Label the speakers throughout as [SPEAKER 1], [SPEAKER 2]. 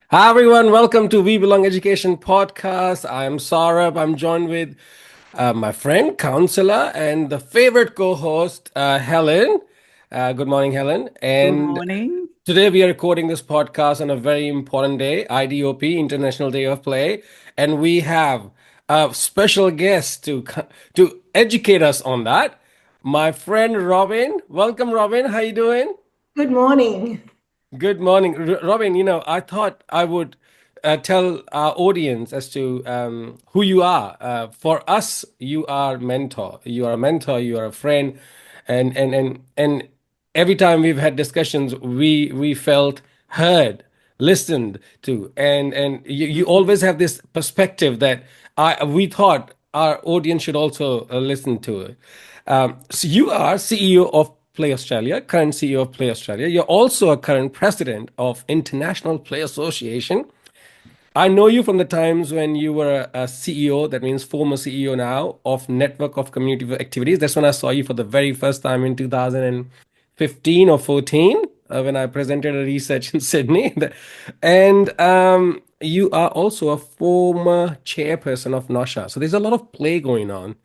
[SPEAKER 1] Hi everyone, welcome to We Belong Education podcast. I'm Saurabh. I'm joined with my friend, counselor, and the favorite co-host, Helen. Good morning, Helen.
[SPEAKER 2] Good
[SPEAKER 1] And
[SPEAKER 2] morning.
[SPEAKER 1] today we are recording this podcast on a very important day, IDOP, International Day of Play, and we have a special guest to educate us on that. My friend Robyn. Welcome, Robyn. How you doing?
[SPEAKER 3] Good morning.
[SPEAKER 1] Good morning, Robyn. I thought I would tell our audience as to who you are. For us, you are mentor. You are a mentor. You are a friend, and every time we've had discussions, we felt heard, listened to, and you always have this perspective that we thought our audience should also listen to it. So you are CEO of Play Australia, current CEO of Play Australia. You're also a current president of International Play Association. I know you from the times when you were a CEO, that means former CEO now, of Network of Community Activities. That's when I saw you for the very first time in 2015 or 14, when I presented a research in Sydney. And you are also a former chairperson of NOSHA. So there's a lot of play going on.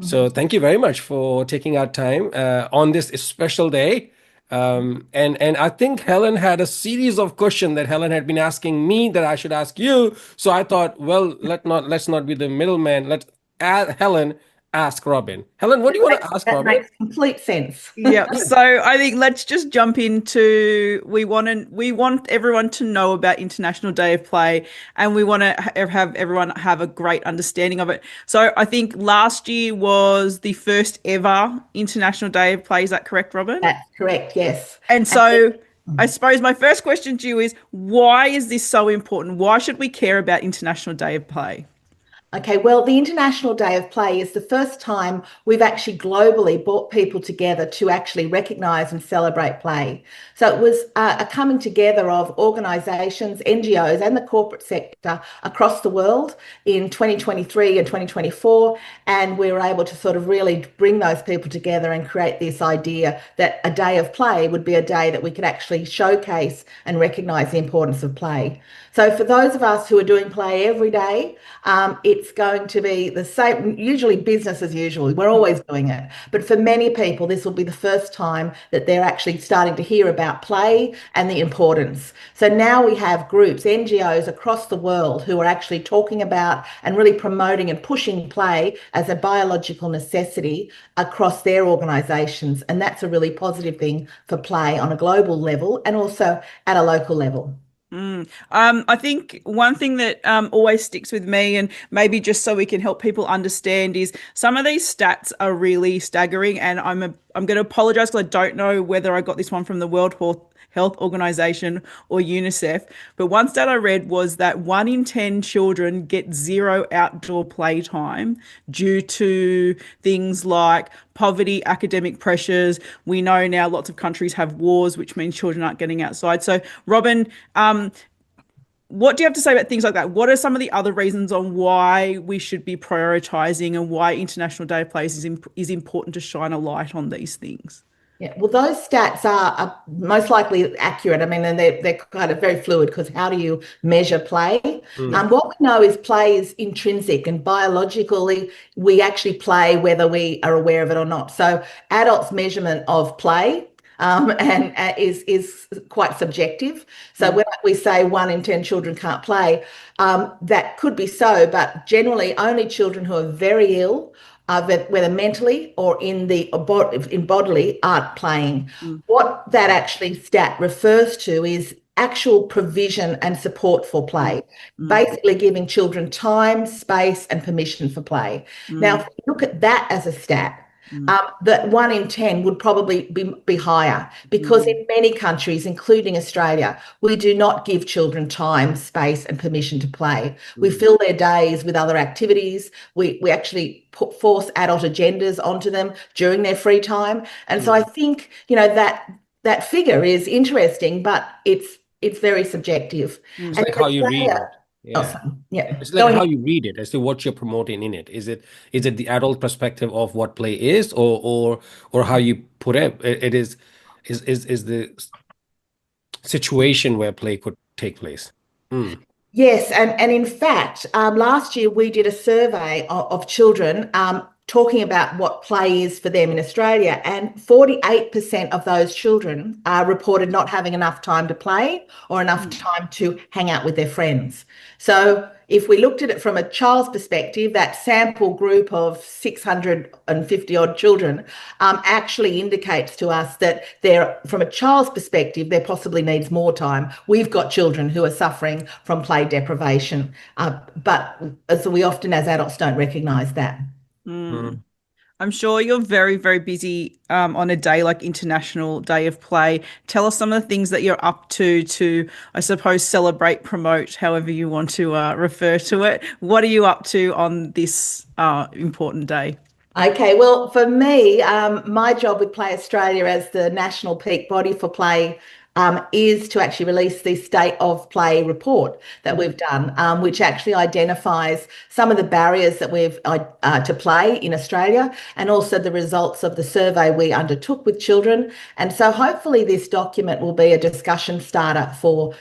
[SPEAKER 1] So thank you very much for taking our time on this special day. And I think Helen had a series of questions that Helen had been asking me that I should ask you. So I thought, well, let's not be the middleman. Let Helen ask Robyn. Helen, what do you want to ask
[SPEAKER 3] That
[SPEAKER 1] Robyn?
[SPEAKER 3] makes complete sense.
[SPEAKER 2] Yep. So I think let's just jump into we want everyone to know about International Day of Play, and we want to have everyone have a great understanding of it. So I think last year was the first ever International Day of Play. Is that correct, Robyn?
[SPEAKER 3] That's correct, yes.
[SPEAKER 2] And so I suppose my first question to you is, why is this so important? Why should we care about International Day of Play?
[SPEAKER 3] Okay, well, the International Day of Play is the first time we've actually globally brought people together to actually recognise and celebrate play. So it was a coming together of organisations, NGOs and the corporate sector across the world in 2023 and 2024, and we were able to sort of really bring those people together and create this idea that a day of play would be a day that we could actually showcase and recognise the importance of play. So for those of us who are doing play every day, it's going to be the same, usually business as usual. We're always doing it. But for many people, this will be the first time that they're actually starting to hear about play and the importance. So now we have groups, NGOs across the world who are actually talking about and really promoting and pushing play as a biological necessity across their organisations. And that's a really positive thing for play on a global level and also at a local level.
[SPEAKER 2] I think one thing that always sticks with me, and maybe just so we can help people understand, is some of these stats are really staggering. And I'm going to apologise because I don't know whether I got this one from the World Health Organization or UNICEF. But one stat I read was that 1 in 10 children get zero outdoor playtime due to things like poverty, academic pressures. We know now lots of countries have wars, which means children aren't getting outside. So, Robyn, what do you have to say about things like that? What are some of the other reasons on why we should be prioritising and why International Day of Play is important to shine a light on these things?
[SPEAKER 3] Yeah, well, those stats are most likely accurate. I mean, and they're kind of very fluid because how do you measure play? What we know is play is intrinsic, and biologically we actually play whether we are aware of it or not. So adults' measurement of play and is quite subjective. So when we say 1 in 10 children can't play, that could be so, but generally only children who are very ill, whether mentally or in bodily, aren't playing. What that actually stat refers to is actual provision and support for play, basically giving children time, space, and permission for play. Now, if you look at that as a stat, that 1 in 10 would probably be higher because in many countries, including Australia, we do not give children time, space, and permission to play. We fill their days with other activities. We actually force adult agendas onto them during their free time. And so I think, that figure is interesting, but it's very subjective.
[SPEAKER 1] It's like how you read it.
[SPEAKER 3] Oh,
[SPEAKER 1] Yeah.
[SPEAKER 3] yeah.
[SPEAKER 1] It's like
[SPEAKER 3] Going
[SPEAKER 1] how you read it as to what you're promoting in it. Is it the adult perspective of what play is, or how you put it? It is the situation where play could take place. Mm.
[SPEAKER 3] Yes, and in fact, last year we did a survey of children talking about what play is for them in Australia, and 48% of those children reported not having enough time to play or enough time to hang out with their friends. So if we looked at it from a child's perspective, that sample group of 650 odd children actually indicates to us that from a child's perspective, there possibly needs more time. We've got children who are suffering from play deprivation, but as we often as adults don't recognise that.
[SPEAKER 1] Mm.
[SPEAKER 2] I'm sure you're very, very busy on a day like International Day of Play. Tell us some of the things that you're up to, I suppose, celebrate, promote, however you want to refer to it. What are you up to on this important day?
[SPEAKER 3] Okay, well, for me, my job with Play Australia as the national peak body for play is to actually release the State of Play report that we've done, which actually identifies some of the barriers that we've to play in Australia, and also the results of the survey we undertook with children. And so hopefully this document will be a discussion starter for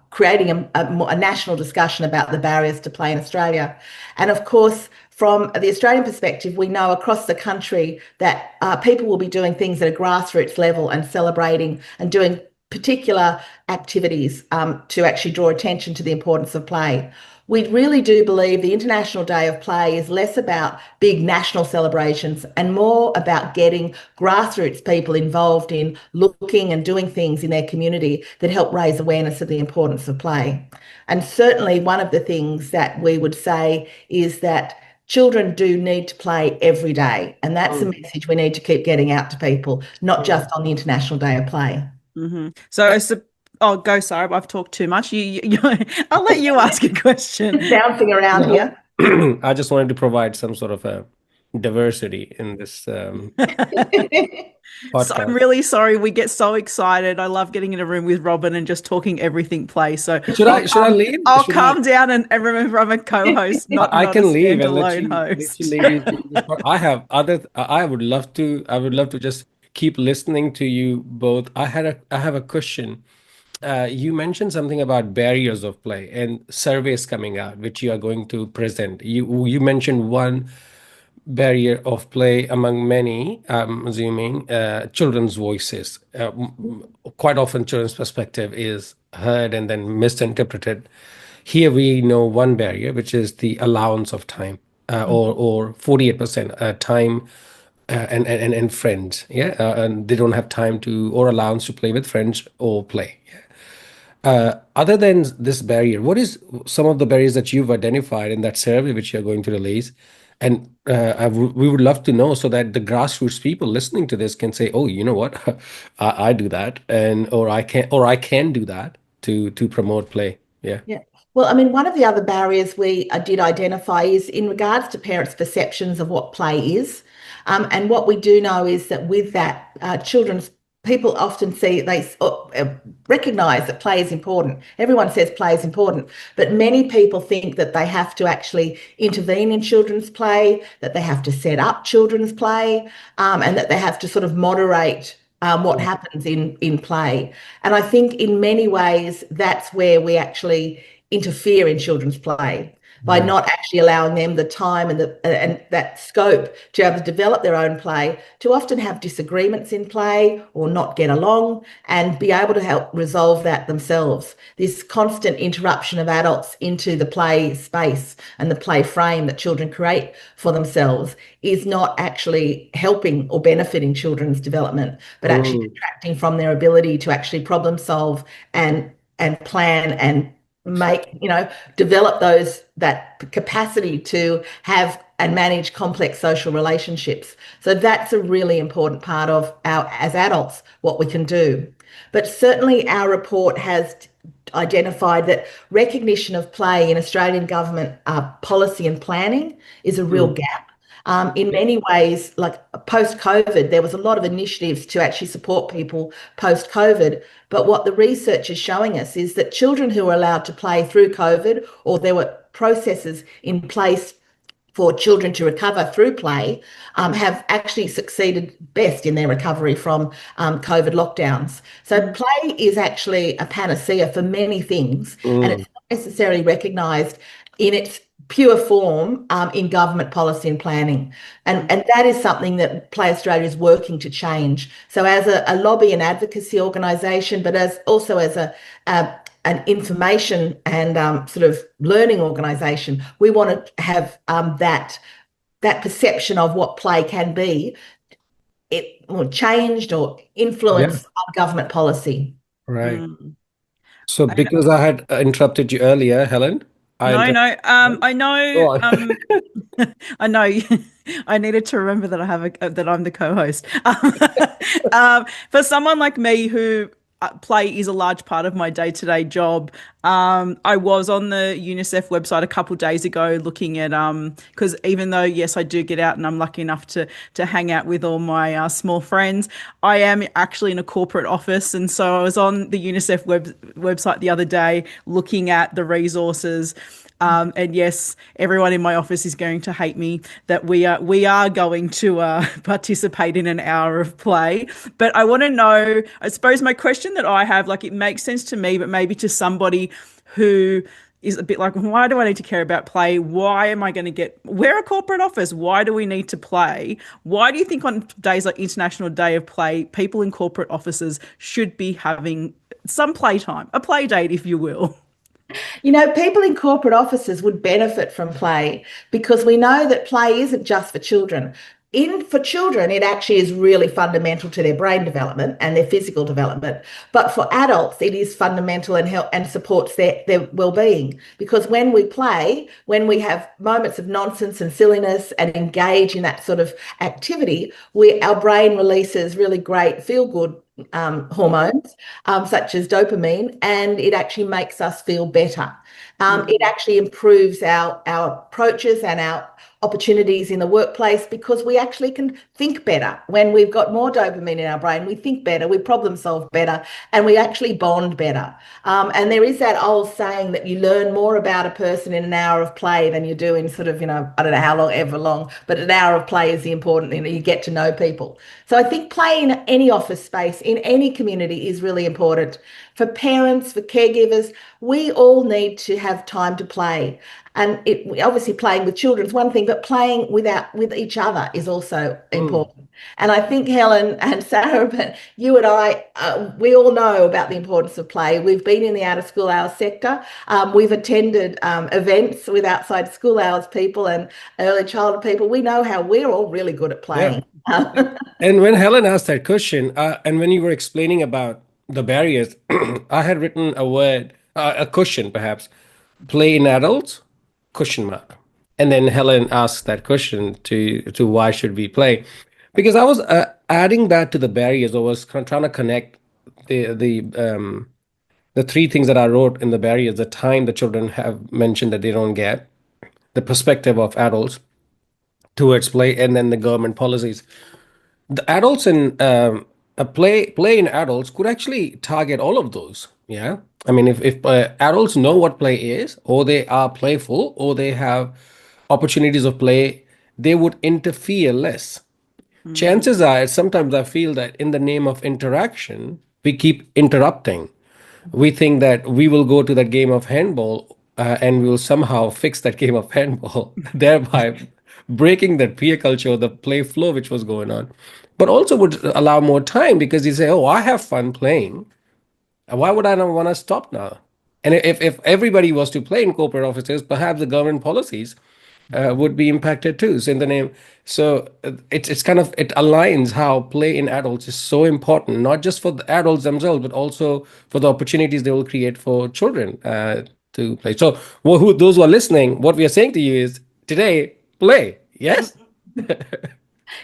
[SPEAKER 3] creating a national discussion about the barriers to play in Australia. And of course, from the Australian perspective, we know across the country that people will be doing things at a grassroots level and celebrating and doing particular activities to actually draw attention to the importance of play. We really do believe the International Day of Play is less about big national celebrations and more about getting grassroots people involved in looking and doing things in their community that help raise awareness of the importance of play. And certainly one of the things that we would say is that children do need to play every day. And that's a message we need to keep getting out to people, not just on the International Day of Play.
[SPEAKER 2] So, oh, go, Sarah. I've talked too much. I'll let you ask a question.
[SPEAKER 3] Bouncing around here.
[SPEAKER 1] I just wanted to provide some sort of a diversity in this
[SPEAKER 2] So I'm
[SPEAKER 1] podcast.
[SPEAKER 2] really sorry. We get so excited. I love getting in a room with Robyn and just talking everything play. So
[SPEAKER 1] Should I leave?
[SPEAKER 2] I'll
[SPEAKER 1] Should
[SPEAKER 2] calm down and remember I'm a co-host,
[SPEAKER 1] I
[SPEAKER 2] not a
[SPEAKER 1] can leave and let
[SPEAKER 2] standalone
[SPEAKER 1] you
[SPEAKER 2] host.
[SPEAKER 1] ladies do this part. I would love to just keep listening to you both. I have a question. You mentioned something about barriers of play and surveys coming out, which you are going to present. You mentioned one barrier of play among many, I'm assuming, children's voices. Quite often, children's perspective is heard and then misinterpreted. Here we know one barrier, which is the allowance of time, or 48% time and friends. Yeah, and they don't have time to or allowance to play with friends or play. Other than this barrier, what is some of the barriers that you've identified in that survey which you're going to release? And we would love to know so that the grassroots people listening to this can say, "Oh, you know what? I do that, and or I can do that to promote play." Yeah.
[SPEAKER 3] Yeah. Well, I mean, one of the other barriers we did identify is in regards to parents' perceptions of what play is. And what we do know is that with that, children's people often recognize that play is important. Everyone says play is important, but many people think that they have to actually intervene in children's play, that they have to set up children's play, and that they have to sort of moderate what happens in play. And I think in many ways, that's where we actually interfere in children's play by not actually allowing them the time and that scope to be able to develop their own play, to often have disagreements in play or not get along and be able to help resolve that themselves. This constant interruption of adults into the play space and the play frame that children create for themselves is not actually helping or benefiting children's development, but actually detracting from their ability to actually problem solve and plan and develop that capacity to have and manage complex social relationships. So that's a really important part of as adults, what we can do. But certainly our report has identified that recognition of play in Australian government policy and planning is a real gap. In many ways, like post-COVID, there was a lot of initiatives to actually support people post-COVID. But what the research is showing us is that children who were allowed to play through COVID, or there were processes in place for children to recover through play, have actually succeeded best in their recovery from COVID lockdowns. So play is actually a panacea for many things, and it's not necessarily recognised in its pure form in government policy and planning. And that is something that Play Australia is working to change. So as a lobby and advocacy organisation, but also as an information and sort of learning organisation, we want to have that perception of what play can be, changed or influenced government policy.
[SPEAKER 1] Right. So because I had interrupted you earlier, Helen,
[SPEAKER 2] I know.
[SPEAKER 1] Go on.
[SPEAKER 2] I know. I needed to remember that that I'm the co-host. For someone like me who play is a large part of my day-to-day job. I was on the UNICEF website a couple of days ago looking at because even though yes I do get out and I'm lucky enough to hang out with all my small friends, I am actually in a corporate office, and so I was on the UNICEF website the other day looking at the resources. And yes, everyone in my office is going to hate me that we are going to participate in an hour of play. But I want to know, I suppose my question that I have, like it makes sense to me, but maybe to somebody who is a bit like, why do I need to care about play? Why am I going to we're a corporate office. Why do we need to play? Why do you think on days like International Day of Play, people in corporate offices should be having some playtime, a play date, if you will?
[SPEAKER 3] You know, people in corporate offices would benefit from play because we know that play isn't just for children. For children, it actually is really fundamental to their brain development and their physical development. But for adults, it is fundamental and supports their well-being. Because when we play, when we have moments of nonsense and silliness and engage in that sort of activity, our brain releases really great feel-good hormones, such as dopamine, and it actually makes us feel better. It actually improves our approaches and our opportunities in the workplace because we actually can think better. When we've got more dopamine in our brain, we think better, we problem solve better, and we actually bond better. And there is that old saying that you learn more about a person in an hour of play than you do in sort of, I don't know how long, ever long, but an hour of play is the important, you get to know people. So I think play in any office space, in any community is really important. For parents, for caregivers, we all need to have time to play. And obviously playing with children is one thing, but playing with each other is also important. And I think Helen and Sarah, but you and I, we all know about the importance of play. We've been in the out of school hours sector. We've attended events with outside school hours people and early childhood people. We know how we're all really good at playing.
[SPEAKER 1] Yeah. And when Helen asked that question, and when you were explaining about the barriers, I had written a question perhaps, play in adults, ? And then Helen asked that question to why should we play? Because I was adding that to the barriers. I was trying to connect the three things that I wrote in the barriers: the time the children have mentioned that they don't get, the perspective of adults towards play, and then the government policies. The adults in a play in adults could actually target all of those. Yeah, I mean, if adults know what play is, or they are playful, or they have opportunities of play, they would interfere less. Chances are, sometimes I feel that in the name of interaction, we keep interrupting. We think that we will go to that game of handball and we will somehow fix that game of handball, thereby breaking that peer culture, the play flow which was going on. But also would allow more time because you say, oh, I have fun playing. Why would I not want to stop now? And if everybody was to play in corporate offices, perhaps the government policies would be impacted too. So in the name, so it's kind of, it aligns how play in adults is so important, not just for the adults themselves, but also for the opportunities they will create for children to play. So those who are listening, what we are saying to you is today, play. Yes.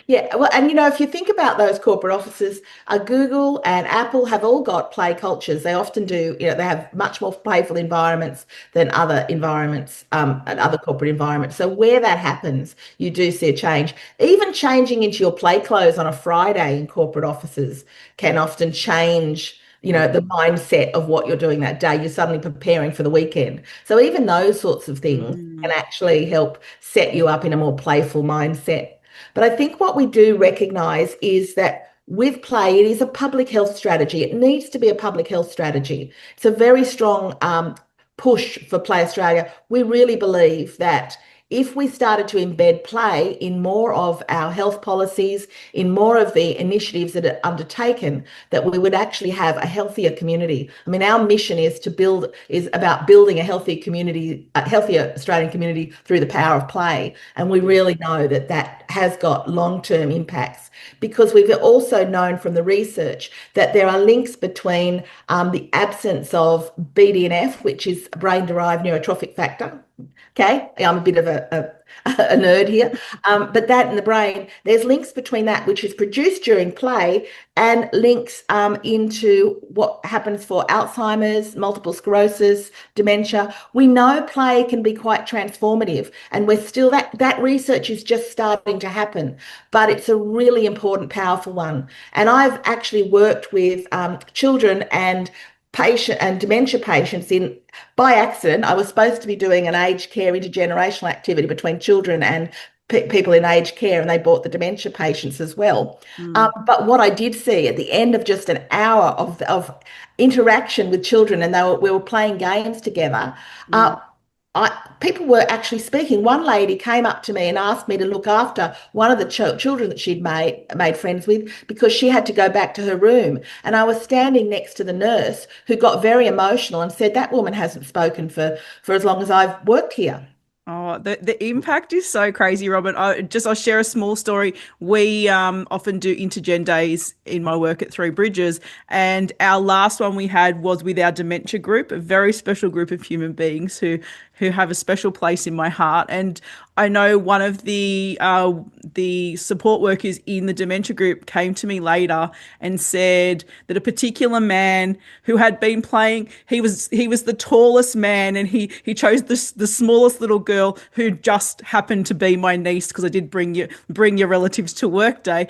[SPEAKER 3] Yeah, well, and if you think about those corporate offices, Google and Apple have all got play cultures. They often do, they have much more playful environments than other environments, and other corporate environments. So where that happens, you do see a change. Even changing into your play clothes on a Friday in corporate offices can often change. The mindset of what you're doing that day. You're suddenly preparing for the weekend. So even those sorts of things can
[SPEAKER 2] Mm,
[SPEAKER 3] actually help set you up in a more playful mindset. But I think what we do recognize is that with play, it is a public health strategy. It needs to be a public health strategy. It's a very strong push for Play Australia. We really believe that if we started to embed play in more of our health policies, in more of the initiatives that are undertaken, that we would actually have a healthier community. I mean, our mission is about building a healthy community, a healthier Australian community through the power of play. And we really know that that has got long-term impacts because we've also known from the research that there are links between the absence of BDNF, which is brain-derived neurotrophic factor. Okay, I'm a bit of a nerd here, but that in the brain, there's links between that which is produced during play and links into what happens for Alzheimer's, multiple sclerosis, dementia. We know play can be quite transformative, and we're still that research is just starting to happen, but it's a really important, powerful one. And I've actually worked with children and dementia patients in by accident. I was supposed to be doing an aged care intergenerational activity between children and people in aged care, and they brought the dementia patients as well.
[SPEAKER 2] mm,
[SPEAKER 3] But what I did see at the end of just an hour of interaction with children, and we were playing games together,
[SPEAKER 2] mm.
[SPEAKER 3] people were actually speaking. One lady came up to me and asked me to look after one of the children that she'd made friends with because she had to go back to her room. And I was standing next to the nurse who got very emotional and said, "That woman hasn't spoken for as long as I've worked here."
[SPEAKER 2] Oh, the impact is so crazy, Robyn. I'll share a small story. We often do intergen days in my work at Three Bridges, and our last one we had was with our dementia group, a very special group of human beings who have a special place in my heart. And I know one of the support workers in the dementia group came to me later and said that a particular man who had been playing, he was the tallest man, and he chose the smallest little girl who just happened to be my niece because I did bring your relatives to work day.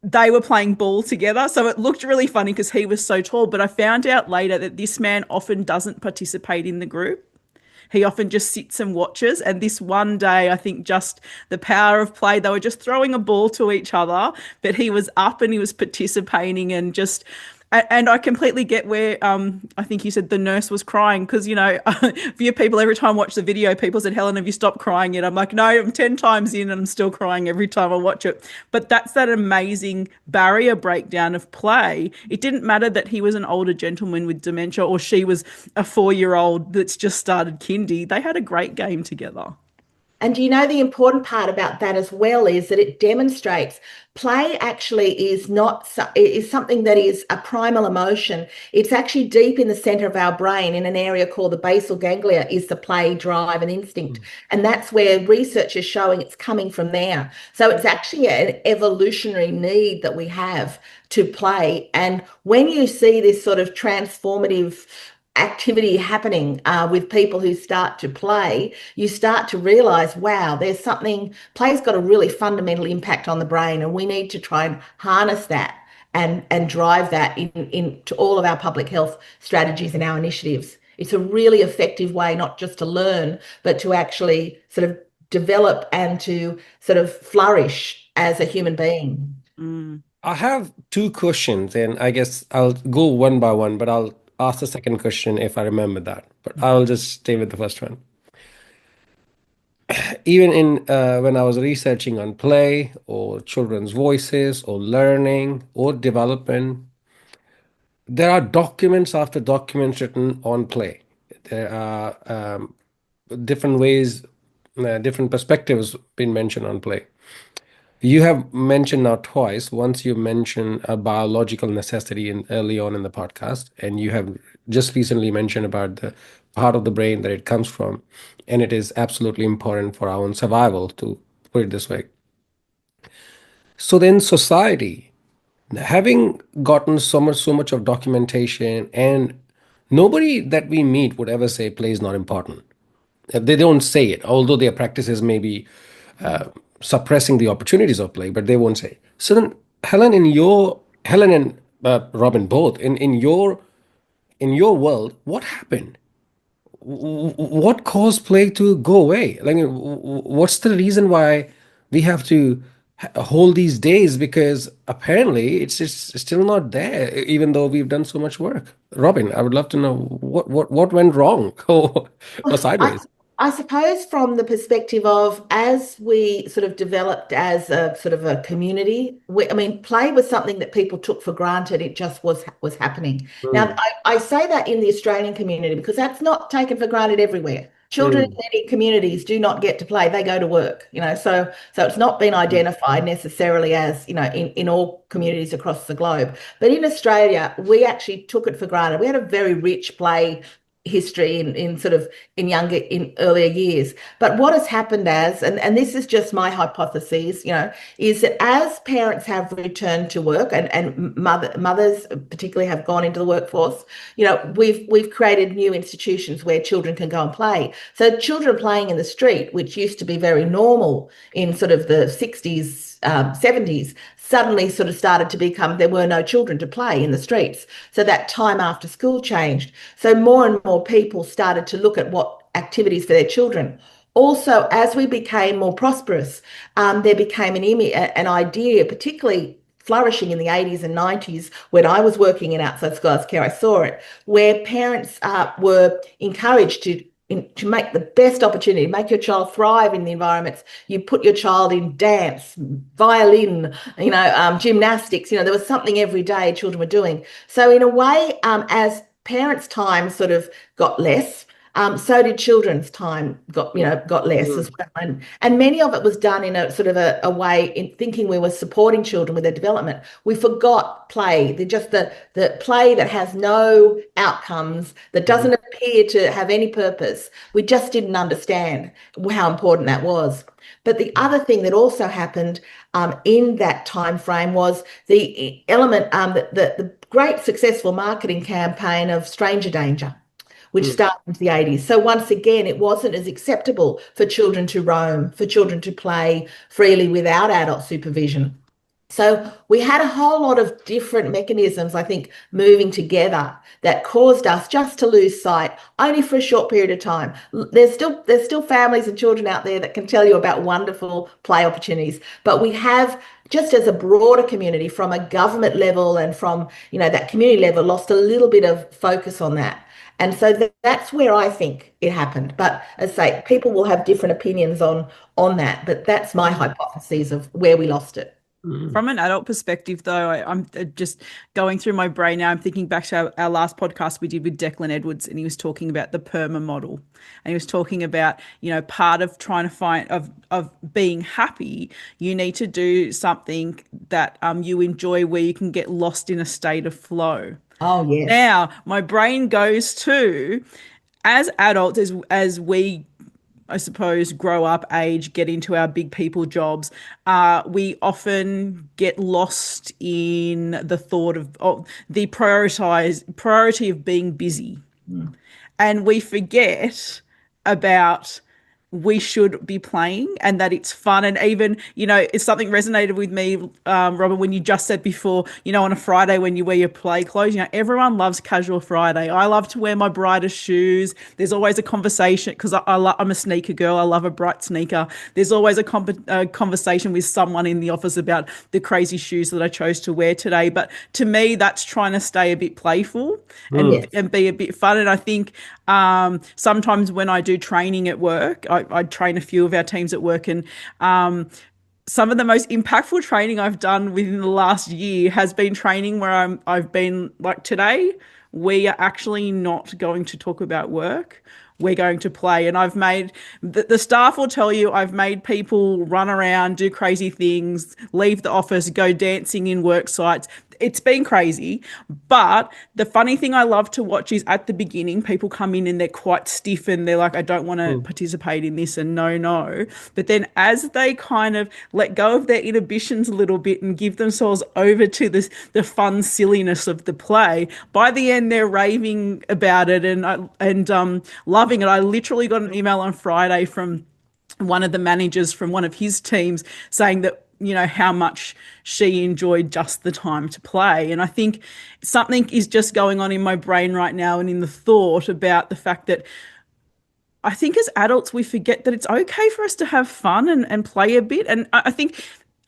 [SPEAKER 2] They were playing ball together. So it looked really funny because he was so tall. But I found out later that this man often doesn't participate in the group. He often just sits and watches. And this one day, I think just the power of play, they were just throwing a ball to each other, but he was up and he was participating and just. And I completely get where I think you said the nurse was crying because, for people, every time I watch the video, people said, "Helen, have you stopped crying yet?" I'm like, no, I'm 10 times in and I'm still crying every time I watch it. But that's that amazing barrier breakdown of play. It didn't matter that he was an older gentleman with dementia or she was a 4-year-old that's just started kindy. They had a great game together.
[SPEAKER 3] And the important part about that as well is that it demonstrates play actually is something that is a primal emotion. It's actually deep in the center of our brain in an area called the basal ganglia is the play drive and instinct. And that's where research is showing it's coming from there. So it's actually an evolutionary need that we have to play. And when you see this sort of transformative activity happening with people who start to play, you start to realize, wow, play's got a really fundamental impact on the brain, and we need to try and harness that and drive that into all of our public health strategies and our initiatives. It's a really effective way, not just to learn, but to actually sort of develop and to sort of flourish as a human being.
[SPEAKER 2] Mm.
[SPEAKER 1] I have two questions, and I guess I'll go one by one, but I'll ask the second question if I remember that. But I'll just stay with the first one. Even in when I was researching on play or children's voices or learning or development, there are documents after documents written on play. There are different ways, different perspectives been mentioned on play. You have mentioned now twice. Once you mentioned a biological necessity in early on in the podcast, and you have just recently mentioned about the part of the brain that it comes from, and it is absolutely important for our own survival, to put it this way. So then society, having gotten so much of documentation, and nobody that we meet would ever say play is not important. They don't say it, although their practices may be suppressing the opportunities of play, but they won't say. So then, Helen and Robyn both in your world, what happened? What caused play to go away? Like, what's the reason why we have to hold these days? Because apparently it's just still not there, even though we've done so much work. Robyn, I would love to know what went wrong or
[SPEAKER 3] I,
[SPEAKER 1] sideways.
[SPEAKER 3] I suppose from the perspective of as we sort of developed as a sort of a community, I mean, play was something that people took for granted. It just was happening. Now,
[SPEAKER 1] Mm,
[SPEAKER 3] I say that in the Australian community because that's not taken for granted everywhere. Children in
[SPEAKER 1] mm,
[SPEAKER 3] many communities do not get to play; they go to work. So it's not been
[SPEAKER 1] mm,
[SPEAKER 3] identified necessarily as in all communities across the globe. But in Australia, we actually took it for granted. We had a very rich play history in sort of in earlier years. But what has happened and this is just my hypothesis, is that as parents have returned to work and mothers particularly have gone into the workforce, we've created new institutions where children can go and play. So children playing in the street, which used to be very normal in sort of the 60s, 70s, suddenly sort of started to become there were no children to play in the streets. So that time after school changed. So more and more people started to look at what activities for their children. Also, as we became more prosperous, there became an idea, particularly flourishing in the 80s and 90s when I was working in outside school care, I saw it, where parents were encouraged to make the best opportunity, make your child thrive in the environments. You put your child in dance, violin, gymnastics. There was something every day children were doing. So in a way, as parents' time sort of got less, so did children's time got less
[SPEAKER 1] mm,
[SPEAKER 3] as well. And many of it was done in a sort of a way in thinking we were supporting children with their development. We forgot play, the play that has no outcomes, that
[SPEAKER 1] mm,
[SPEAKER 3] doesn't appear to have any purpose. We just didn't understand how important that was. But the other thing that also happened in that time frame was the element the great successful marketing campaign of stranger danger, which
[SPEAKER 1] mm,
[SPEAKER 3] started in the 80s. So once again, it wasn't as acceptable for children to roam, for children to play freely without adult supervision. So we had a whole lot of different mechanisms, I think, moving together that caused us just to lose sight only for a short period of time. There's still families and children out there that can tell you about wonderful play opportunities, but we have just as a broader community from a government level and from that community level lost a little bit of focus on that. And so that's where I think it happened. But as I say, people will have different opinions on that. But that's my hypothesis of where we lost it.
[SPEAKER 1] mm,
[SPEAKER 2] From an adult perspective, though, I'm just going through my brain now. I'm thinking back to our last podcast we did with Declan Edwards, and he was talking about the PERMA model, and he was talking about part of trying to find of being happy, you need to do something that you enjoy, where you can get lost in a state of flow.
[SPEAKER 3] Oh, yes.
[SPEAKER 2] Now, my brain goes to as adults, as we I suppose, grow up, age, get into our big people jobs, we often get lost in the thought of the priority of being busy.
[SPEAKER 3] Mm.
[SPEAKER 2] And we forget about we should be playing and that it's fun. And even, it's something resonated with me, Robyn, when you just said before, on a Friday when you wear your play clothes, everyone loves casual Friday. I love to wear my brightest shoes. There's always a conversation because I'm a sneaker girl. I love a bright sneaker. There's always a conversation with someone in the office about the crazy shoes that I chose to wear today. But to me, that's trying to stay a bit playful and,
[SPEAKER 1] mm,
[SPEAKER 3] Yes.
[SPEAKER 2] and be a bit fun. And I think sometimes when I do training at work, I train a few of our teams at work, and some of the most impactful training I've done within the last year has been training where I've been like, today we are actually not going to talk about work. We're going to play. And I've made the staff will tell you I've made people run around, do crazy things, leave the office, go dancing in work sites. it's been crazy. But the funny thing I love to watch is at the beginning, people come in and they're quite stiff and they're like, I don't want to
[SPEAKER 1] Mm.
[SPEAKER 2] participate in this and no, no. But then as they kind of let go of their inhibitions a little bit and give themselves over to the fun silliness of the play, by the end they're raving about it and loving it. I literally got an email on Friday from one of the managers from one of his teams saying that how much she enjoyed just the time to play. And I think something is just going on in my brain right now and in the thought about the fact that I think as adults we forget that it's okay for us to have fun and play a bit. And I think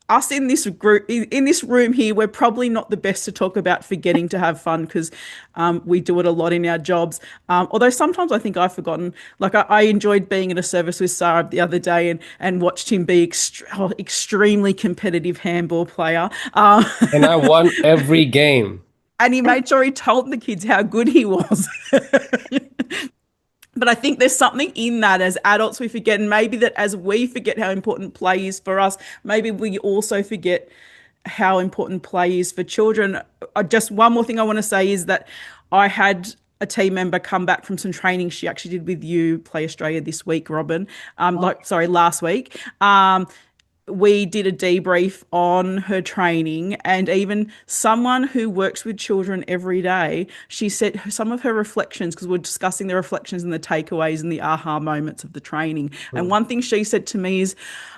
[SPEAKER 2] us in this group in this room here, we're probably not the best to talk about forgetting to have fun because we do it a lot in our jobs. Although sometimes I think I've forgotten. Like I enjoyed being at a service with Saurabh the other day and watched him be extremely competitive handball player.
[SPEAKER 1] And I won every game.
[SPEAKER 2] And he made sure he told the kids how good he was. But I think there's something in that as adults we forget, and maybe that as we forget how important play is for us, maybe we also forget how important play is for children. Just one more thing I want to say is that I had a team member come back from some training she actually did with you, Play Australia this week, Robyn. Last week. We did a debrief on her training, and even someone who works with children every day, she said some of her reflections, because we're discussing the reflections and the takeaways and the aha moments of the training. And one thing she said to me is,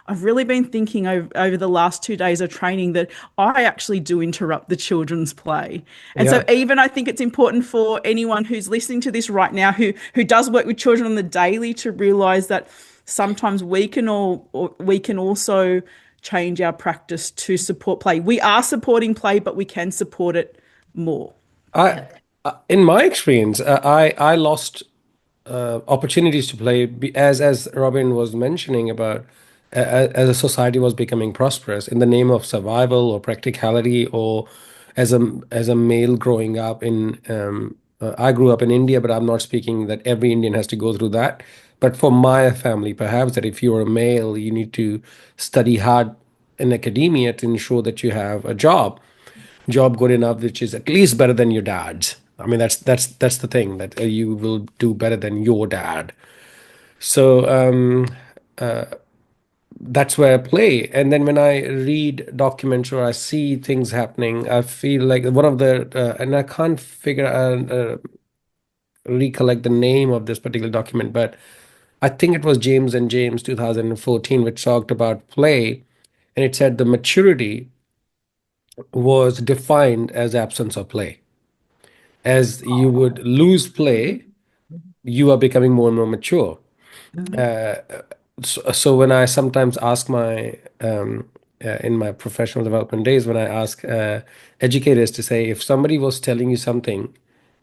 [SPEAKER 2] I've really been thinking over the last 2 days of training that I actually do interrupt the children's play. And
[SPEAKER 1] Yeah.
[SPEAKER 2] so even I think it's important for anyone who's listening to this right now who does work with children on the daily to realize that sometimes we can also change our practice to support play. We are supporting play, but we can support it more.
[SPEAKER 1] I, in my experience, I lost opportunities to play as Robyn was mentioning about as a society was becoming prosperous in the name of survival or practicality or as a male growing up in I grew up in India, but I'm not speaking that every Indian has to go through that. But for my family, perhaps that if you're a male, you need to study hard in academia to ensure that you have a job good enough, which is at least better than your dad's. I mean, that's the thing that you will do better than your dad. So that's where I play. And then when I read documents or I see things happening, I feel like one of the and I can't recollect the name of this particular document, but I think it was James and James 2014, which talked about play, and it said the maturity was defined as absence of play. As you would lose play, you are becoming more and more mature. So when I sometimes ask in my professional development days, when I ask educators to say, if somebody was telling you something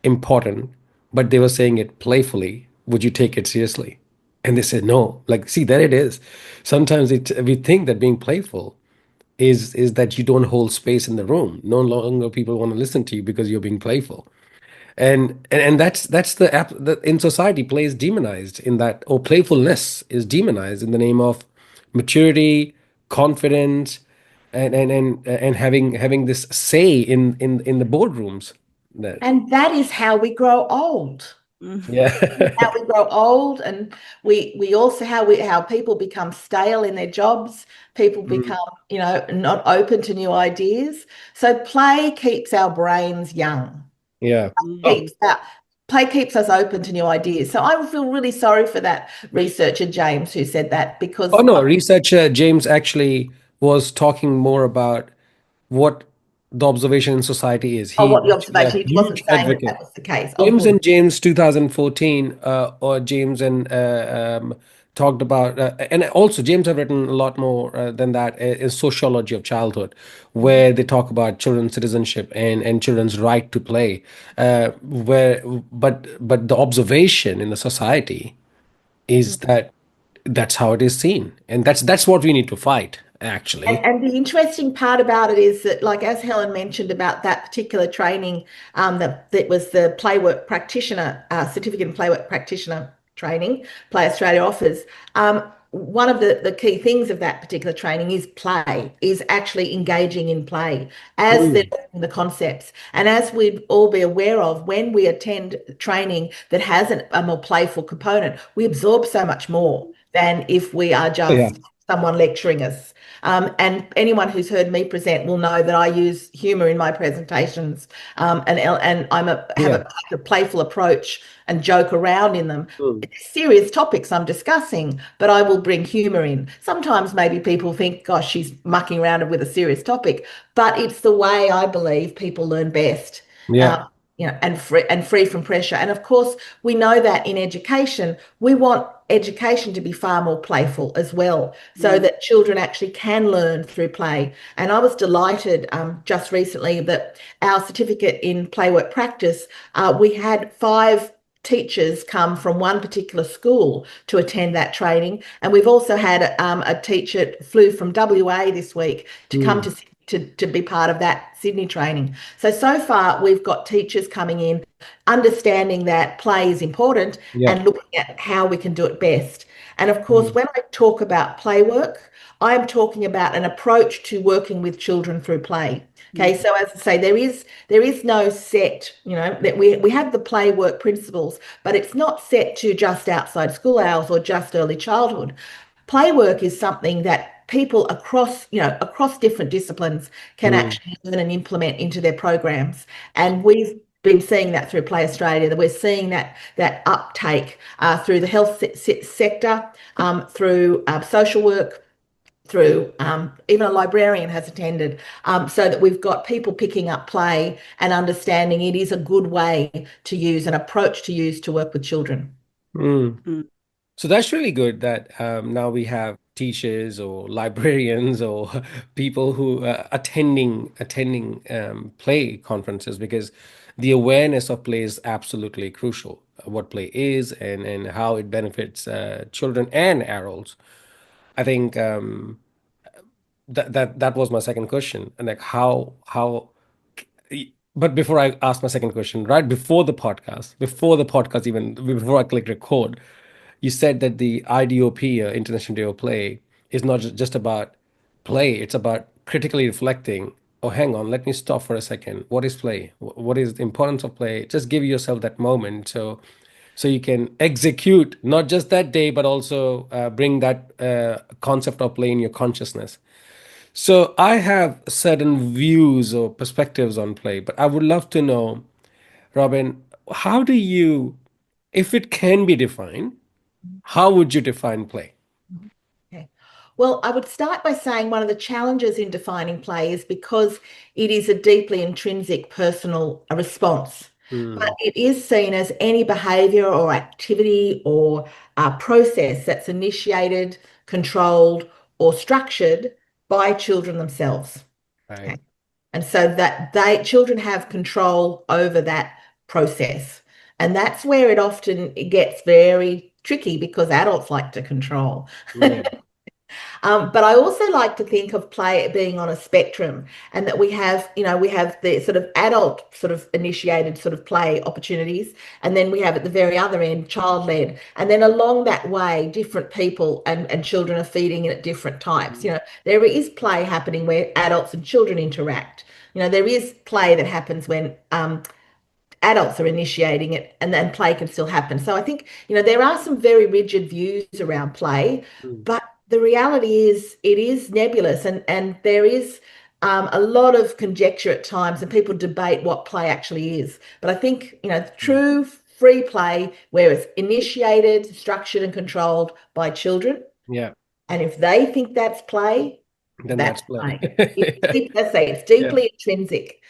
[SPEAKER 1] important, but they were saying it playfully, would you take it seriously? And they said no. Like, see, there it is. Sometimes we think that being playful is that you don't hold space in the room. No longer people want to listen to you because you're being playful. And that's the app that in society play is demonized in that, or playfulness is demonized in the name of maturity, confidence, and having this say in the boardrooms. That
[SPEAKER 3] And that is how we grow old.
[SPEAKER 1] yeah.
[SPEAKER 3] How we grow old, and we also how people become stale in their jobs. People
[SPEAKER 1] Mm,
[SPEAKER 3] become, not open to new ideas. So play keeps our brains young.
[SPEAKER 1] yeah. Oh,
[SPEAKER 3] Keeps our Play keeps us open to new ideas. So I feel really sorry for that researcher James who said that,
[SPEAKER 1] oh
[SPEAKER 3] because
[SPEAKER 1] no, researcher James actually was talking more about what the observation in society is.
[SPEAKER 3] oh, what the
[SPEAKER 1] He's a
[SPEAKER 3] observation, he wasn't
[SPEAKER 1] huge
[SPEAKER 3] saying that
[SPEAKER 1] advocate.
[SPEAKER 3] that was the case. Oh,
[SPEAKER 1] James
[SPEAKER 3] good.
[SPEAKER 1] and James 2014, or James and talked about, and also James have written a lot more than that is sociology of childhood, where they talk about children's citizenship and children's right to play, where but the observation in the society is that that's how it is seen, and that's what we need to fight actually.
[SPEAKER 3] And the interesting part about it is that, like as Helen mentioned about that particular training, that was the playwork practitioner certificate in playwork practitioner training, Play Australia offers. one of the key things of that particular training is play, is actually engaging in play as they're
[SPEAKER 1] Mm.
[SPEAKER 3] learning the concepts. And as we'd all be aware of, when we attend training that has a more playful component, we absorb so much more than if we are
[SPEAKER 1] Yeah.
[SPEAKER 3] just someone lecturing us. And anyone who's heard me present will know that I use humour in my presentations, and have
[SPEAKER 1] Yeah.
[SPEAKER 3] a playful approach and joke around in them.
[SPEAKER 1] Mm.
[SPEAKER 3] Serious topics I'm discussing, but I will bring humour in. Sometimes maybe people think, gosh, she's mucking around with a serious topic, but it's the way I believe people learn best.
[SPEAKER 1] Yeah.
[SPEAKER 3] And free from pressure. And of course, we know that in education, we want education to be far more playful as well, so that children actually can learn through play. And I was delighted just recently that our certificate in play work practice, we had 5 teachers come from one particular school to attend that training. And we've also had a teacher flew from WA this week to come
[SPEAKER 1] Mm.
[SPEAKER 3] to be part of that Sydney training. So far we've got teachers coming in understanding that play is important
[SPEAKER 1] Yeah.
[SPEAKER 3] and looking at how we can do it best. And of course,
[SPEAKER 1] Mm.
[SPEAKER 3] when I talk about play work, I'm talking about an approach to working with children through play. Okay, so as I say, there is no set, that we have the play work principles, but it's not set to just outside school hours or just early childhood. Play work is something that people across different disciplines can
[SPEAKER 1] Mm.
[SPEAKER 3] actually learn and implement into their programs. And we've been seeing that through Play Australia, that we're seeing that uptake through the health sector, through social work, through even a librarian has attended, so that we've got people picking up play and understanding it is a good way to use, an approach to use to work with children.
[SPEAKER 1] Mm. So that's really good that now we have teachers or librarians or people who attending play conferences, because the awareness of play is absolutely crucial. What play is and how it benefits children and adults. I think that was my second question, and like how. But before I ask my second question, right before the podcast, even before I click record, you said that the IDOP, International Day of Play, is not just about play. It's about critically reflecting. Oh, hang on, let me stop for a second. What is play? What is the importance of play? Just give yourself that moment so you can execute not just that day, but also bring that concept of play in your consciousness. So I have certain views or perspectives on play, but I would love to know, Robyn, how do you, if it can be defined, how would you define play?
[SPEAKER 3] Okay. Well, I would start by saying one of the challenges in defining play is because it is a deeply intrinsic personal response. But
[SPEAKER 1] Mm.
[SPEAKER 3] it is seen as any behaviour or activity or process that's initiated, controlled, or structured by children themselves.
[SPEAKER 1] Right.
[SPEAKER 3] Okay. And so that children have control over that process. And that's where it gets very tricky because adults like to control.
[SPEAKER 1] Yeah.
[SPEAKER 3] But I also like to think of play being on a spectrum, and that we have the sort of adult sort of initiated sort of play opportunities, and then we have at the very other end child-led, and then along that way different people and children are feeding in at different types. There is play happening where adults and children interact. There is play that happens when adults are initiating it, and then play can still happen. So I think, there are some very rigid views around play,
[SPEAKER 1] Mm.
[SPEAKER 3] but the reality is it is nebulous, and there is a lot of conjecture at times, and people debate what play actually is. But I think, true free play, where it's initiated, structured, and controlled by children,
[SPEAKER 1] Yeah.
[SPEAKER 3] and if they think that's play,
[SPEAKER 1] Then
[SPEAKER 3] that's
[SPEAKER 1] that's play.
[SPEAKER 3] play. Let's say it's
[SPEAKER 1] Yeah.
[SPEAKER 3] deeply intrinsic.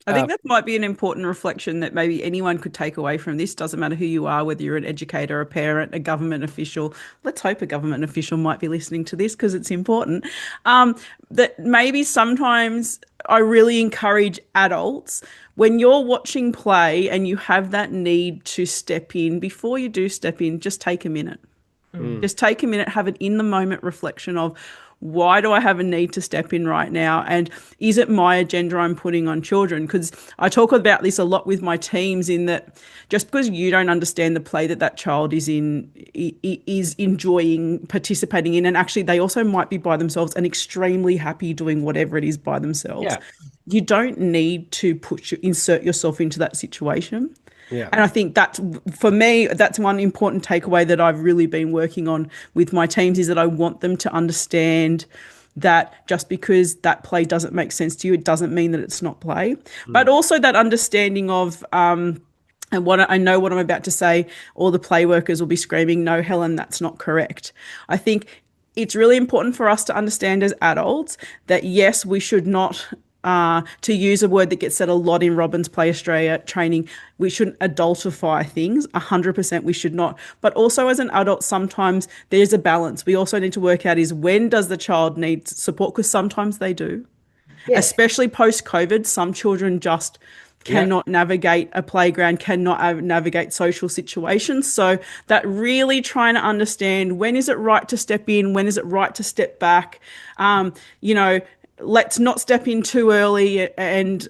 [SPEAKER 2] I think that might be an important reflection that maybe anyone could take away from this. Doesn't matter who you are, whether you're an educator, a parent, a government official. Let's hope a government official might be listening to this because it's important. That maybe sometimes I really encourage adults, when you're watching play and you have that need to step in, before you do step in, just take a minute.
[SPEAKER 1] Mm.
[SPEAKER 2] Just take a minute, have an in the moment reflection of, why do I have a need to step in right now? And is it my agenda I'm putting on children? Because I talk about this a lot with my teams, in that just because you don't understand the play that that child is enjoying participating in, and actually they also might be by themselves and extremely happy doing whatever it is by themselves,
[SPEAKER 1] Yeah.
[SPEAKER 2] you don't need to insert yourself into that situation.
[SPEAKER 1] Yeah.
[SPEAKER 2] And I think that's, for me, that's one important takeaway that I've really been working on with my teams, is that I want them to understand that just because that play doesn't make sense to you, it doesn't mean that it's not play. But
[SPEAKER 1] Mm.
[SPEAKER 2] also that understanding of, and what I know what I'm about to say, all the play workers will be screaming, no, Helen, that's not correct. I think it's really important for us to understand as adults that yes, we should not, to use a word that gets said a lot in Robyn's Play Australia training, we shouldn't adultify things. 100% we should not. But also as an adult, sometimes there's a balance. We also need to work out is, when does the child need support? Because sometimes they do,
[SPEAKER 3] Yes.
[SPEAKER 2] especially post COVID. Some children just
[SPEAKER 1] Yeah.
[SPEAKER 2] cannot navigate a playground, cannot navigate social situations. So that really trying to understand, when is it right to step in, when is it right to step back, you know, let's not step in too early and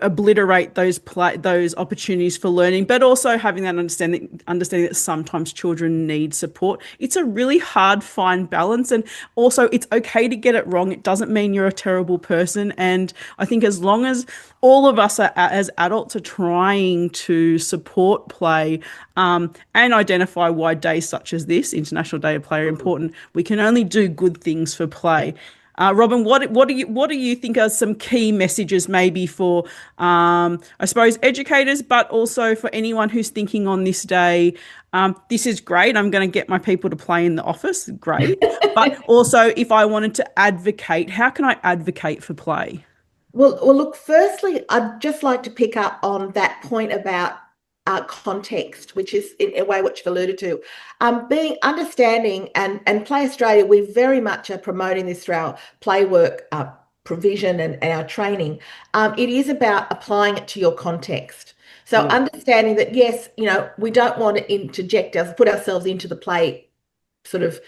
[SPEAKER 2] obliterate those opportunities for learning, but also having that understanding that sometimes children need support. It's a really hard fine balance, and also it's okay to get it wrong. It doesn't mean you're a terrible person. And I think as long as all of us are, as adults, are trying to support play, and identify why days such as this, International Day of Play, are important, we can only do good things for play. Robyn, what do you think are some key messages, maybe for, I suppose, educators, but also for anyone who's thinking on this day, this is great, I'm going to get my people to play in the office, great, but also if I wanted to advocate, how can I advocate for play?
[SPEAKER 3] Well, look, firstly, I'd just like to pick up on that point about context, which is in a way which you've alluded to. Being understanding, and Play Australia, we very much are promoting this through our play work provision and our training. It is about applying it to your context. So
[SPEAKER 1] Mm.
[SPEAKER 3] understanding that, yes, we don't want to interject us, put ourselves into the play sort of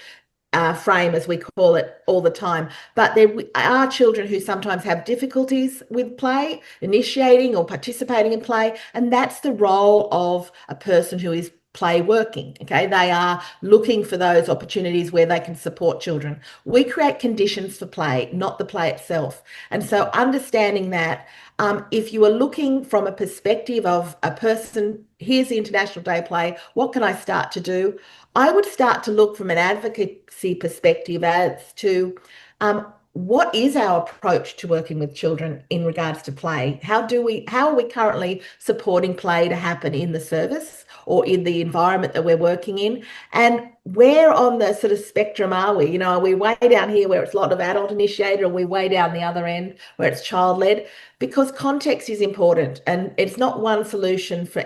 [SPEAKER 3] frame, as we call it, all the time. But there are children who sometimes have difficulties with play, initiating or participating in play, and that's the role of a person who is play working. Okay, they are looking for those opportunities where they can support children. We create conditions for play, not the play itself. And so understanding that, if you are looking from a perspective of a person, here's the International Day of Play, what can I start to do? I would start to look from an advocacy perspective as to, what is our approach to working with children in regards to play? How are we currently supporting play to happen in the service or in the environment that we're working in? And where on the sort of spectrum are we? Are we way down here where it's a lot of adult initiated, or are we way down the other end where it's child led? Because context is important, and it's not one solution for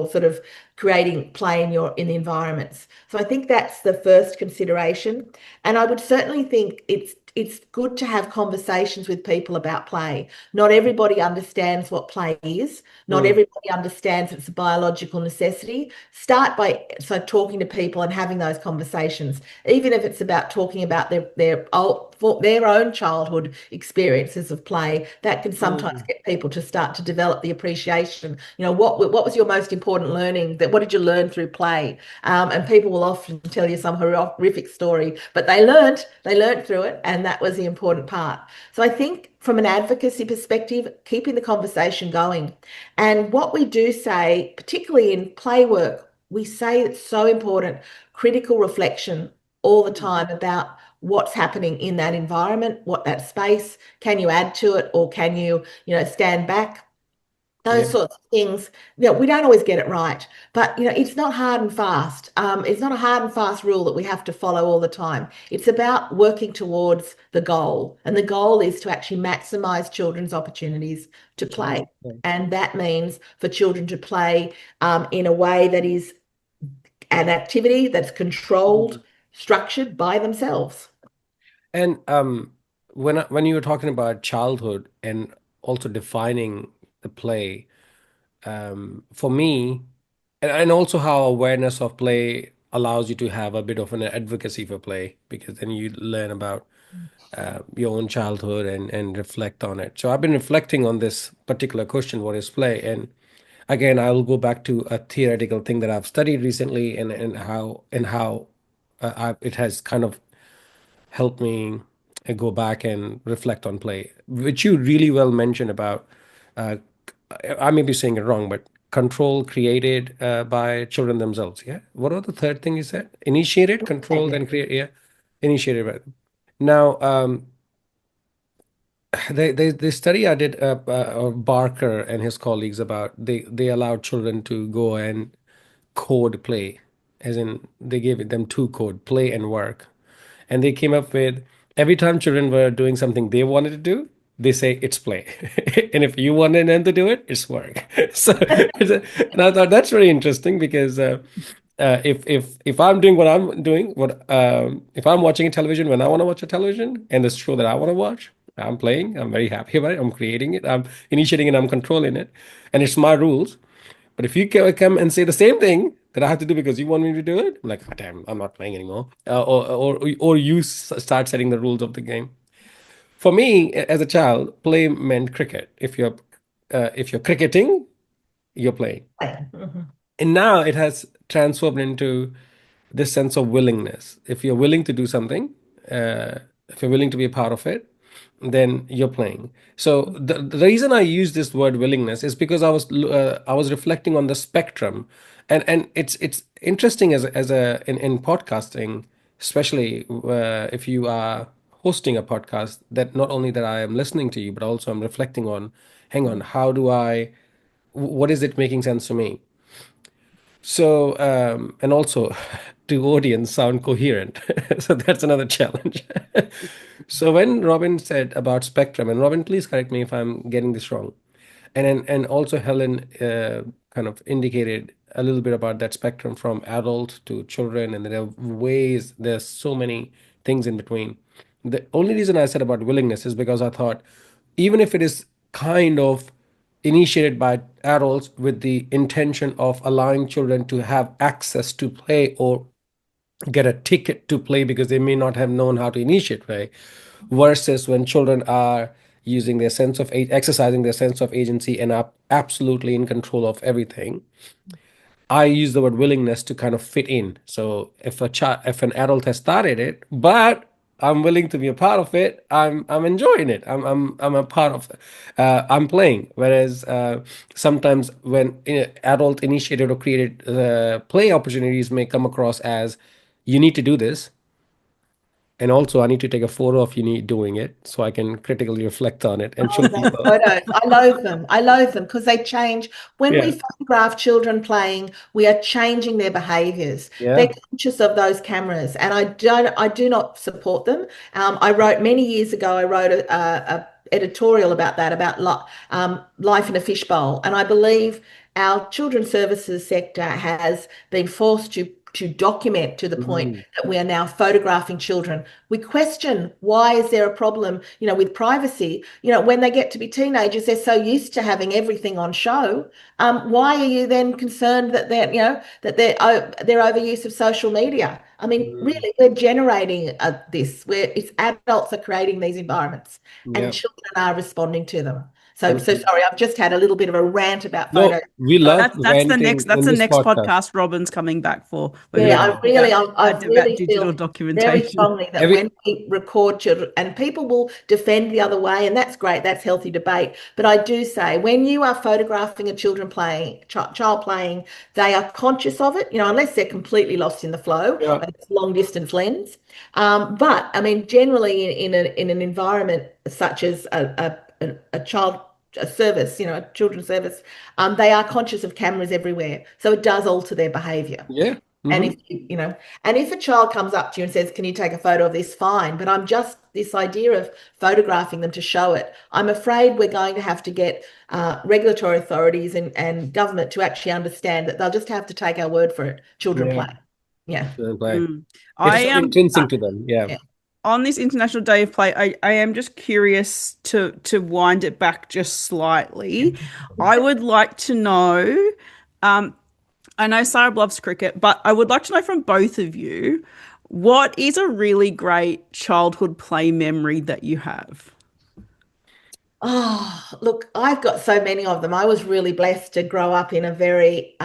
[SPEAKER 3] sort of creating play in the environments. So I think that's the first consideration. And I would certainly think it's good to have conversations with people about play. Not everybody understands what play is. Not
[SPEAKER 1] Mm.
[SPEAKER 3] everybody understands it's a biological necessity. Start by talking to people and having those conversations, even if it's about talking about their own childhood experiences of play. That can sometimes
[SPEAKER 1] Mm.
[SPEAKER 3] get people to start to develop the appreciation. What was your most important learning? What did you learn through play? And people will often tell you some horrific story, but they learned through it, and that was the important part. So I think from an advocacy perspective, keeping the conversation going. And what we do say, particularly in play work, we say it's so important, critical reflection all the time about what's happening in that environment, what that space, can you add to it, or can you, stand back?
[SPEAKER 1] Yeah.
[SPEAKER 3] Those sorts of things. We don't always get it right, but it's not hard and fast. It's not a hard and fast rule that we have to follow all the time. It's about working towards the goal, and the goal is to actually maximize children's opportunities to play. And that means for children to play in a way that is an activity that's controlled,
[SPEAKER 1] Mm.
[SPEAKER 3] structured by themselves.
[SPEAKER 1] And when you were talking about childhood and also defining the play, for me, and also how awareness of play allows you to have a bit of an advocacy for play, because then you learn about your own childhood and reflect on it. So I've been reflecting on this particular question, what is play? And again, I will go back to a theoretical thing that I've studied recently, and how it has kind of helped me go back and reflect on play, which you really well mentioned about. Uh, I may be saying it wrong, but control created by children themselves. Yeah. What was the third thing you said? Initiated, controlled, and create. Yeah, initiated by them. Now, the study I did, Barker and his colleagues, about they allowed children to go and code play, as in they gave them two code, play and work, and they came up with every time children were doing something they wanted to do, they say it's play, and if you wanted them to do it, it's work. So, and I thought that's very interesting because. If I'm doing what I'm doing, what if I'm watching a television when I want to watch a television and the show that I want to watch, I'm playing. I'm very happy about it. I'm creating it. I'm initiating it. I'm controlling it, and it's my rules. But if you come and say the same thing that I have to do because you want me to do it, I'm like, oh, damn, I'm not playing anymore. Or you start setting the rules of the game. For me, as a child, play meant cricket. If you're cricketing, you're playing.
[SPEAKER 3] Mhm.
[SPEAKER 1] And now it has transformed into this sense of willingness. If you're willing to do something, uh, if you're willing to be a part of it, then you're playing. So the reason I use this word willingness is because I was reflecting on the spectrum, and it's interesting as a in podcasting, especially if you are hosting a podcast, that not only that I am listening to you, but also I'm reflecting on, hang on, how do I, what is it making sense to me? So, and also to audience sound coherent. So that's another challenge. So when Robyn said about spectrum, and Robyn, please correct me if I'm getting this wrong, and also Helen kind of indicated a little bit about that spectrum from adult to children, and there are ways, there's so many things in between. The only reason I said about willingness is because I thought, even if it is kind of initiated by adults with the intention of allowing children to have access to play or get a ticket to play because they may not have known how to initiate play, versus when children are using their sense of exercising their sense of agency and are absolutely in control of everything. I use the word willingness to kind of fit in. So if an adult has started it, but I'm willing to be a part of it, I'm enjoying it. I'm a part of it. I'm playing. Whereas sometimes when adult initiated or created play opportunities may come across as, you need to do this, and also I need to take a photo of you need doing it so I can critically reflect on it and show
[SPEAKER 3] Oh, those
[SPEAKER 1] people.
[SPEAKER 3] photos. I loathe them. I loathe them because they change. When we
[SPEAKER 1] Yeah.
[SPEAKER 3] photograph children playing, we are changing their behaviors. They're
[SPEAKER 1] Yeah.
[SPEAKER 3] conscious of those cameras, and I do not support them. I wrote many years ago, I wrote a editorial about that, about life in a fishbowl. And I believe our children's services sector has been forced to document to the point
[SPEAKER 1] Mhm.
[SPEAKER 3] that we are now photographing children. We question, why is there a problem, with privacy? When they get to be teenagers, they're so used to having everything on show. Why are you then concerned that their overuse of social media? I mean,
[SPEAKER 1] Mhm.
[SPEAKER 3] really, we're generating this, where it's adults are creating these environments and
[SPEAKER 1] Yeah.
[SPEAKER 3] children are responding to them. So
[SPEAKER 1] And
[SPEAKER 3] sorry, I've just had a little bit of a rant about
[SPEAKER 1] no,
[SPEAKER 3] photos.
[SPEAKER 1] we love
[SPEAKER 2] That's the next
[SPEAKER 1] venting
[SPEAKER 2] that's
[SPEAKER 1] in
[SPEAKER 2] the
[SPEAKER 1] this
[SPEAKER 2] next
[SPEAKER 1] podcast.
[SPEAKER 2] podcast Robyn's coming back for. We're going
[SPEAKER 3] Yeah,
[SPEAKER 2] to
[SPEAKER 1] Yeah.
[SPEAKER 3] I
[SPEAKER 2] talk
[SPEAKER 3] really, I
[SPEAKER 2] about
[SPEAKER 3] really
[SPEAKER 2] digital
[SPEAKER 3] feel very
[SPEAKER 2] documentation.
[SPEAKER 3] strongly that
[SPEAKER 1] Every
[SPEAKER 3] when we record children, and people will defend the other way, and that's great, that's healthy debate. But I do say, when you are photographing a children playing, child playing, they are conscious of it, unless they're completely lost in the flow,
[SPEAKER 1] yeah.
[SPEAKER 3] but it's long distance lens. But I mean, generally in an environment such as a child a service, a children's service, they are conscious of cameras everywhere. So it does alter their behavior.
[SPEAKER 1] Yeah.
[SPEAKER 3] And
[SPEAKER 1] Hmm.
[SPEAKER 3] and if a child comes up to you and says, "Can you take a photo of this?" Fine. But I'm just this idea of photographing them to show it. I'm afraid we're going to have to get regulatory authorities and government to actually understand that they'll just have to take our word for it. Children
[SPEAKER 1] Yeah.
[SPEAKER 3] play. Yeah.
[SPEAKER 1] Play.
[SPEAKER 2] Mm.
[SPEAKER 1] It
[SPEAKER 2] I
[SPEAKER 1] is so
[SPEAKER 2] am
[SPEAKER 1] intrinsic to them. Yeah.
[SPEAKER 3] Yeah.
[SPEAKER 2] on this International Day of Play. I am just curious to wind it back just slightly. I would like to know. Um, I know Sarah loves cricket, but I would like to know from both of you, What is a really great childhood play memory that you have?
[SPEAKER 3] Oh, look, I've got so many of them. I was really blessed to grow up in a very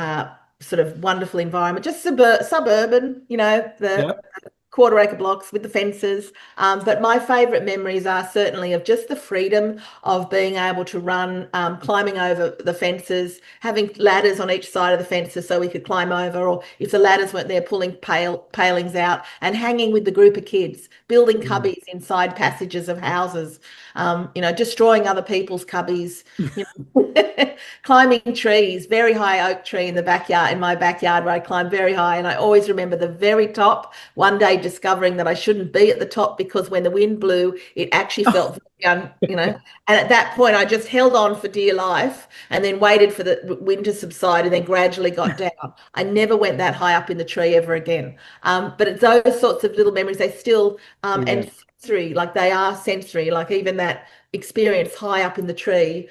[SPEAKER 3] sort of wonderful environment, just suburban, the
[SPEAKER 1] Yeah.
[SPEAKER 3] quarter acre blocks with the fences. But my favourite memories are certainly of just the freedom of being able to run, climbing over the fences, having ladders on each side of the fences so we could climb over, or if the ladders weren't there, pulling palings out and hanging with the group of kids, building
[SPEAKER 1] Mm.
[SPEAKER 3] cubbies inside passages of houses, destroying other people's cubbies, you know, climbing trees, very high oak tree in the backyard, in my backyard where I climbed very high. And I always remember the very top, one day discovering that I shouldn't be at the top because when the wind blew, it actually felt and at that point I just held on for dear life and then waited for the wind to subside and then gradually got down. I never went that high up in the tree ever again. But it's those sorts of little memories, they still,
[SPEAKER 1] Yeah.
[SPEAKER 3] and sensory, like they are sensory, like even that experience high up in the tree,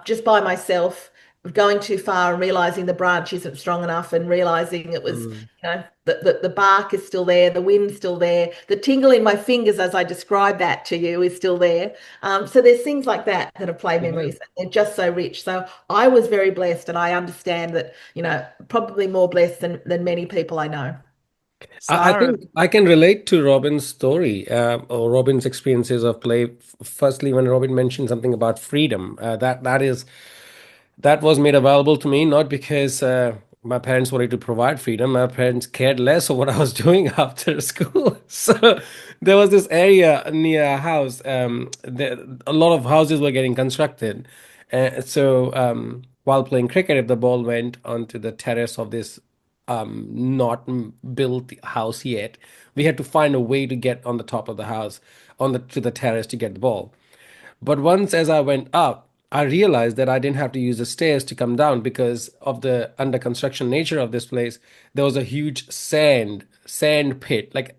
[SPEAKER 3] just by myself, going too far and realizing the branch isn't strong enough and realizing it was,
[SPEAKER 1] Mm.
[SPEAKER 3] the bark is still there, the wind's still there, the tingle in my fingers as I describe that to you is still there. So there's things like that that are play
[SPEAKER 1] Yeah.
[SPEAKER 3] memories. They're just so rich. So I was very blessed, and I understand that, probably more blessed than many people I know.
[SPEAKER 1] I
[SPEAKER 2] Sarah.
[SPEAKER 1] think I can relate to Robin's story or Robin's experiences of play. Firstly, when Robin mentioned something about freedom, that was made available to me not because my parents wanted to provide freedom. My parents cared less of what I was doing after school. So there was this area near our house. A lot of houses were getting constructed. So while playing cricket, if the ball went onto the terrace of this not built house yet, we had to find a way to get on the top of the house, on the to the terrace to get the ball. But once as I went up, I realized that I didn't have to use the stairs to come down because of the under construction nature of this place. There was a huge sand pit, like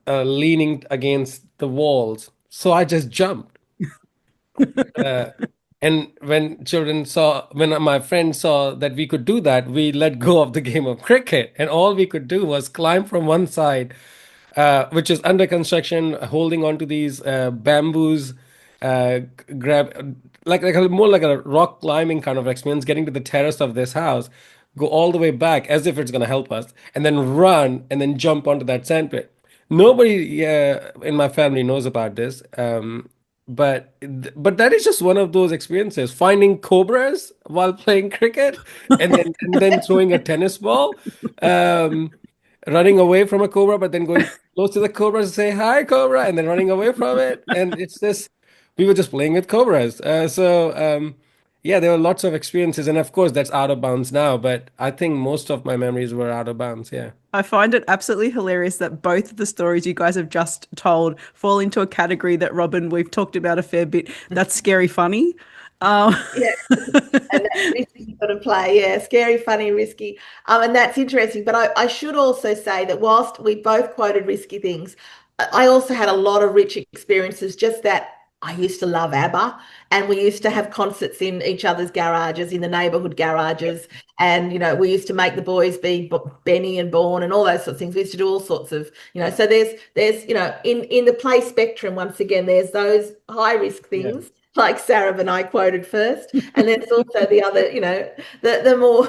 [SPEAKER 1] leaning against the walls. So I just jumped. Uh, and when my friends saw that we could do that, we let go of the game of cricket, and all we could do was climb from one side, which is under construction, holding onto these bamboos, grab more like a rock climbing kind of experience, getting to the terrace of this house, go all the way back as if it's going to help us, and then run and then jump onto that sandpit. Nobody in my family knows about this. But that is just one of those experiences. Finding cobras while playing cricket, and then throwing a tennis ball, um, running away from a cobra, but then going close to the cobra to say hi, cobra, and then running away from it. And it's just we were just playing with cobras. Yeah, there were lots of experiences, and of course that's out of bounds now. But I think most of my memories were out of bounds. Yeah.
[SPEAKER 2] I find it absolutely hilarious that both of the stories you guys have just told fall into a category that Robin, we've talked about a fair bit. That's scary funny. Um,
[SPEAKER 3] Yeah. And that risky sort of play, yeah, scary, funny, risky. And that's interesting. But I should also say that whilst we both quoted risky things, I also had a lot of rich experiences, just that I used to love ABBA, and we used to have concerts in each other's garages, in the neighborhood garages. And, we used to make the boys be Benny and Bourne and all those sorts of things. We used to do all sorts of, so there's, in the play spectrum, once again, there's those high risk
[SPEAKER 1] Yeah.
[SPEAKER 3] things like Sarah and I quoted first, and there's also the other, the more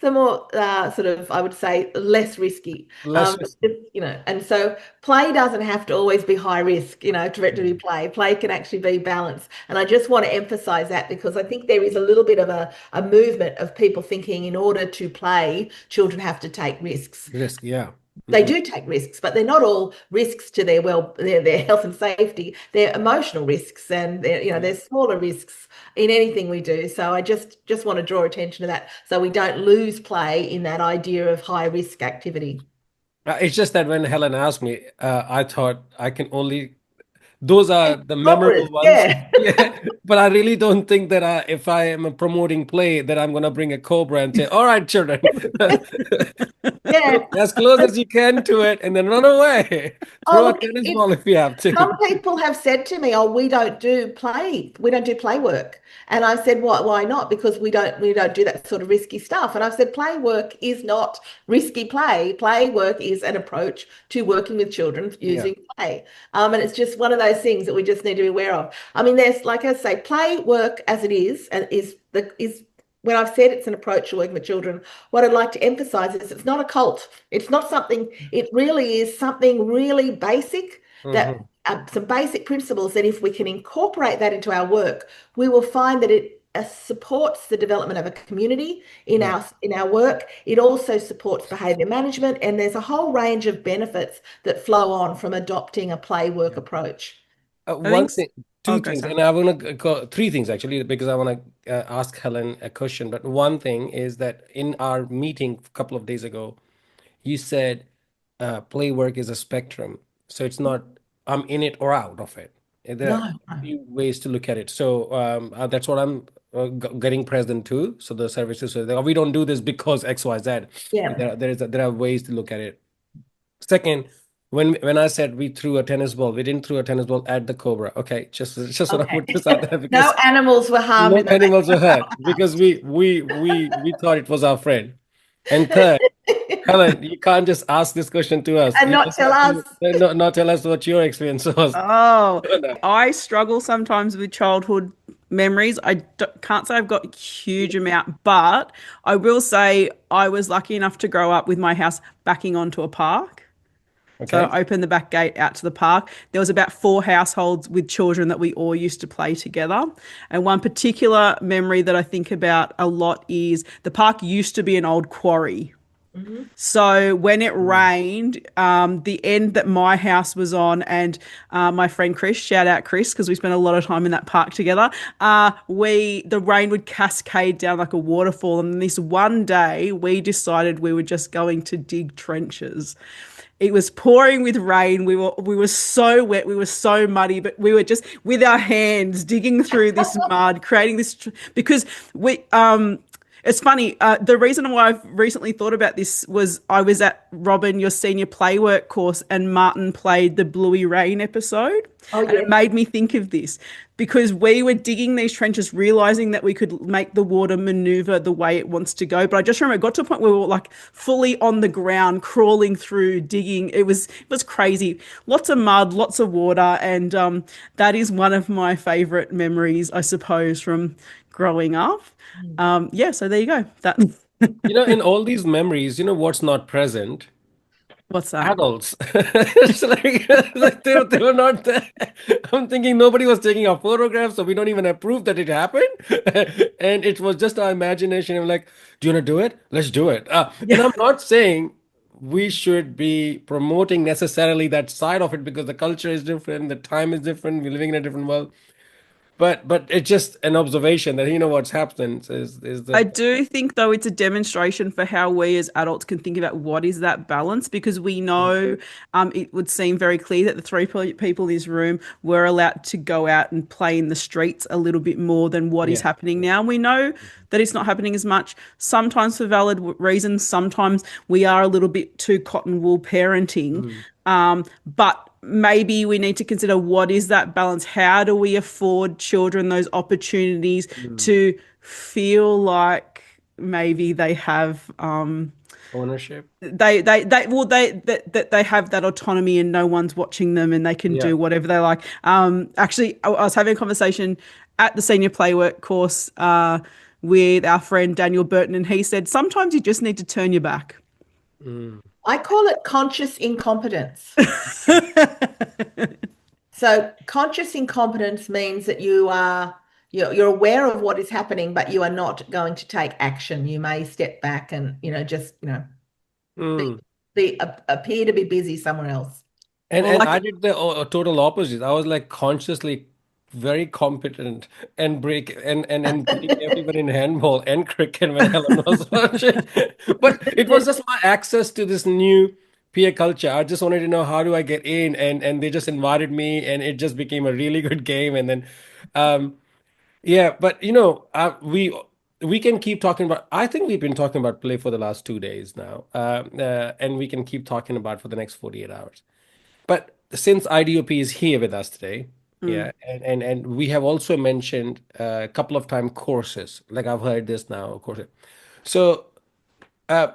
[SPEAKER 3] the more sort of, I would say, less risky.
[SPEAKER 1] Less risky.
[SPEAKER 3] And so play doesn't have to always be high risk, to be play. Play can actually be balanced, and I just want to emphasize that because I think there is a little bit of a movement of people thinking in order to play, children have to take risks.
[SPEAKER 1] Risk. Yeah.
[SPEAKER 3] They
[SPEAKER 1] Mhm.
[SPEAKER 3] do take risks, but they're not all risks to their health and safety. They're emotional risks, and there's smaller risks in anything we do. So I just want to draw attention to that, so we don't lose play in that idea of high risk activity.
[SPEAKER 1] It's just that when Helen asked me, I thought I can only those are the
[SPEAKER 3] Operas,
[SPEAKER 1] memorable ones.
[SPEAKER 3] yeah.
[SPEAKER 1] Yeah, but I really don't think that if I am promoting play, that I'm gonna bring a cobra and say, "All right, children,
[SPEAKER 3] Yeah.
[SPEAKER 1] as close as you can to it, and then run away.
[SPEAKER 3] Oh,
[SPEAKER 1] Throw a
[SPEAKER 3] look,
[SPEAKER 1] tennis ball if you have
[SPEAKER 3] some
[SPEAKER 1] to."
[SPEAKER 3] people have said to me, "Oh, we don't do play work." And I've said, Why not? Because we don't do that sort of risky stuff." And I've said, play work is not risky play. Play work is an approach to working with children
[SPEAKER 1] Yeah,
[SPEAKER 3] using play. And it's just one of those things that we just need to be aware of. I mean, there's, like I say, play work as it is, and is when I've said it's an approach to working with children, what I'd like to emphasize is it's not a cult. It's not something, it really is something really basic, that
[SPEAKER 1] hmm,
[SPEAKER 3] some basic principles that if we can incorporate that into our work, we will find that it supports the development of a community
[SPEAKER 1] yeah.
[SPEAKER 3] in our work. It also supports behavior management, and there's a whole range of benefits that flow on from adopting a play work approach.
[SPEAKER 2] I
[SPEAKER 1] One
[SPEAKER 2] think.
[SPEAKER 1] thing,
[SPEAKER 2] Oh,
[SPEAKER 1] two
[SPEAKER 2] go,
[SPEAKER 1] things,
[SPEAKER 2] sorry.
[SPEAKER 1] and I want to go three things actually, because I want to ask Helen a question. But one thing is that in our meeting a couple of days ago, you said play work is a spectrum, so it's not I'm in it or out of it. There are
[SPEAKER 3] No,
[SPEAKER 1] a
[SPEAKER 3] no.
[SPEAKER 1] few ways to look at it. So that's what I'm getting present to. So the services, so we don't do this because X, Y, Z.
[SPEAKER 3] Yeah.
[SPEAKER 1] There are ways to look at it. Second, when I said we threw a tennis ball, we didn't throw a tennis ball at the cobra. Okay, just want to
[SPEAKER 3] Okay.
[SPEAKER 1] put this out there
[SPEAKER 3] No
[SPEAKER 1] because
[SPEAKER 3] animals were harmed
[SPEAKER 1] no
[SPEAKER 3] in
[SPEAKER 1] animals were hurt because we thought it was our friend. And third,
[SPEAKER 3] that.
[SPEAKER 1] Helen, you can't just ask this question to us.
[SPEAKER 3] And
[SPEAKER 1] You
[SPEAKER 3] not
[SPEAKER 1] just
[SPEAKER 3] tell
[SPEAKER 1] have
[SPEAKER 3] us.
[SPEAKER 1] to not tell us what your experience was.
[SPEAKER 2] Oh,
[SPEAKER 1] No.
[SPEAKER 2] I struggle sometimes with childhood memories. Can't say I've got a huge amount, but I will say I was lucky enough to grow up with my house backing onto a park. So
[SPEAKER 1] Okay.
[SPEAKER 2] I opened the back gate out to the park. There was about four households with children that we all used to play together. And one particular memory that I think about a lot is the park used to be an old quarry.
[SPEAKER 3] Mhm.
[SPEAKER 2] So when it
[SPEAKER 1] Mm.
[SPEAKER 2] rained, the end that my house was on, and my friend Chris, shout out Chris, because we spent a lot of time in that park together. We the rain would cascade down like a waterfall, and this one day we decided we were just going to dig trenches. It was pouring with rain. We were so wet. We were so muddy, but we were just with our hands digging through this mud, creating because we it's funny. The reason why I've recently thought about this was I was at Robyn, your senior playwork course, and Martin played the Bluey Rain episode.
[SPEAKER 3] Oh,
[SPEAKER 2] And it
[SPEAKER 3] yes.
[SPEAKER 2] made me think of this because we were digging these trenches, realizing that we could make the water maneuver the way it wants to go. But I just remember it got to a point where we were like fully on the ground, crawling through, digging. It was crazy. Lots of mud, lots of water. And that is one of my favorite memories, I suppose, from growing up. Yeah, so there you go. That
[SPEAKER 1] In all these memories, what's not present?
[SPEAKER 2] what's that?
[SPEAKER 1] Adults. It's like they were not there. I'm thinking nobody was taking our photographs, so we don't even have proof that it happened. And it was just our imagination. I'm like, do you want to do it? Let's do it. And
[SPEAKER 2] Yeah.
[SPEAKER 1] I'm not saying we should be promoting necessarily that side of it because the culture is different, the time is different, we're living in a different world. But it's just an observation that what's happened is
[SPEAKER 2] I
[SPEAKER 1] that
[SPEAKER 2] do think, though, it's a demonstration for how we as adults can think about what is that balance because we know it would seem very clear that the three people in this room were allowed to go out and play in the streets a little bit more than what is
[SPEAKER 1] yeah.
[SPEAKER 2] happening now. We know that it's not happening as much, sometimes for valid reasons, sometimes we are a little bit too cotton wool parenting.
[SPEAKER 1] Mm,
[SPEAKER 2] But maybe we need to consider what is that balance? How do we afford children those opportunities
[SPEAKER 1] mm.
[SPEAKER 2] to feel like maybe they have
[SPEAKER 1] Ownership.
[SPEAKER 2] they well that they have that autonomy and no one's watching them and they can
[SPEAKER 1] Yeah.
[SPEAKER 2] do whatever they like. Actually, I was having a conversation at the senior playwork course with our friend Daniel Burton, and he said sometimes you just need to turn your back.
[SPEAKER 1] Mm.
[SPEAKER 3] I call it conscious incompetence. So conscious incompetence means that you're aware of what is happening, but you are not going to take action. You may step back and just be,
[SPEAKER 1] Mm.
[SPEAKER 3] appear to be busy somewhere else.
[SPEAKER 1] And
[SPEAKER 2] Well,
[SPEAKER 1] and
[SPEAKER 2] like
[SPEAKER 1] I did the total opposite. I was like consciously very competent and beating everyone in handball and cricket when Helen was watching. But it was just my access to this new peer culture. I just wanted to know how do I get in, and they just invited me, and it just became a really good game. And then, um, yeah, but we can keep talking about. I think we've been talking about play for the last 2 days now, and we can keep talking about for the next 48 hours. But since IDOP is here with us today,
[SPEAKER 2] Mm.
[SPEAKER 1] yeah, and we have also mentioned a couple of time courses. Like I've heard this now, of course. So, uh,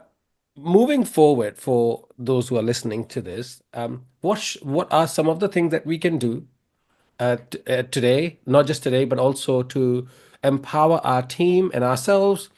[SPEAKER 1] moving forward, for those who are listening to this, what are some of the things that we can do today, not just today, but also to empower our team and ourselves?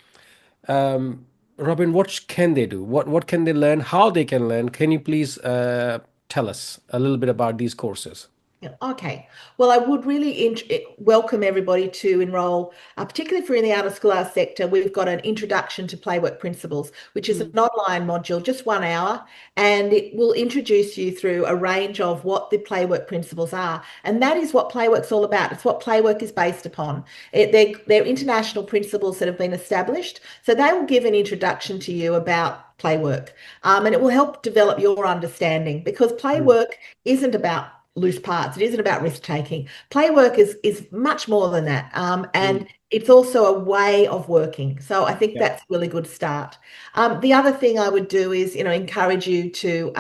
[SPEAKER 1] Robyn, what can they do? What can they learn? How they can learn? Can you please tell us a little bit about these courses?
[SPEAKER 3] Yeah, okay. Well, I would really welcome everybody to enrol, particularly if you're in the out of school hours sector. We've got an introduction to playwork principles, which is an
[SPEAKER 2] Mm.
[SPEAKER 3] online module, just 1 hour, and it will introduce you through a range of what the playwork principles are. And that is what playwork's all about. It's what playwork is based upon. They're international principles that have been established. So they will give an introduction to you about playwork, and it will help develop your understanding because
[SPEAKER 1] Mm,
[SPEAKER 3] playwork isn't about loose parts. It isn't about risk taking. Play work is much more than that,
[SPEAKER 1] mm,
[SPEAKER 3] and it's also a way of working. So I think
[SPEAKER 1] yeah.
[SPEAKER 3] that's a really good start. The other thing I would do is, encourage you to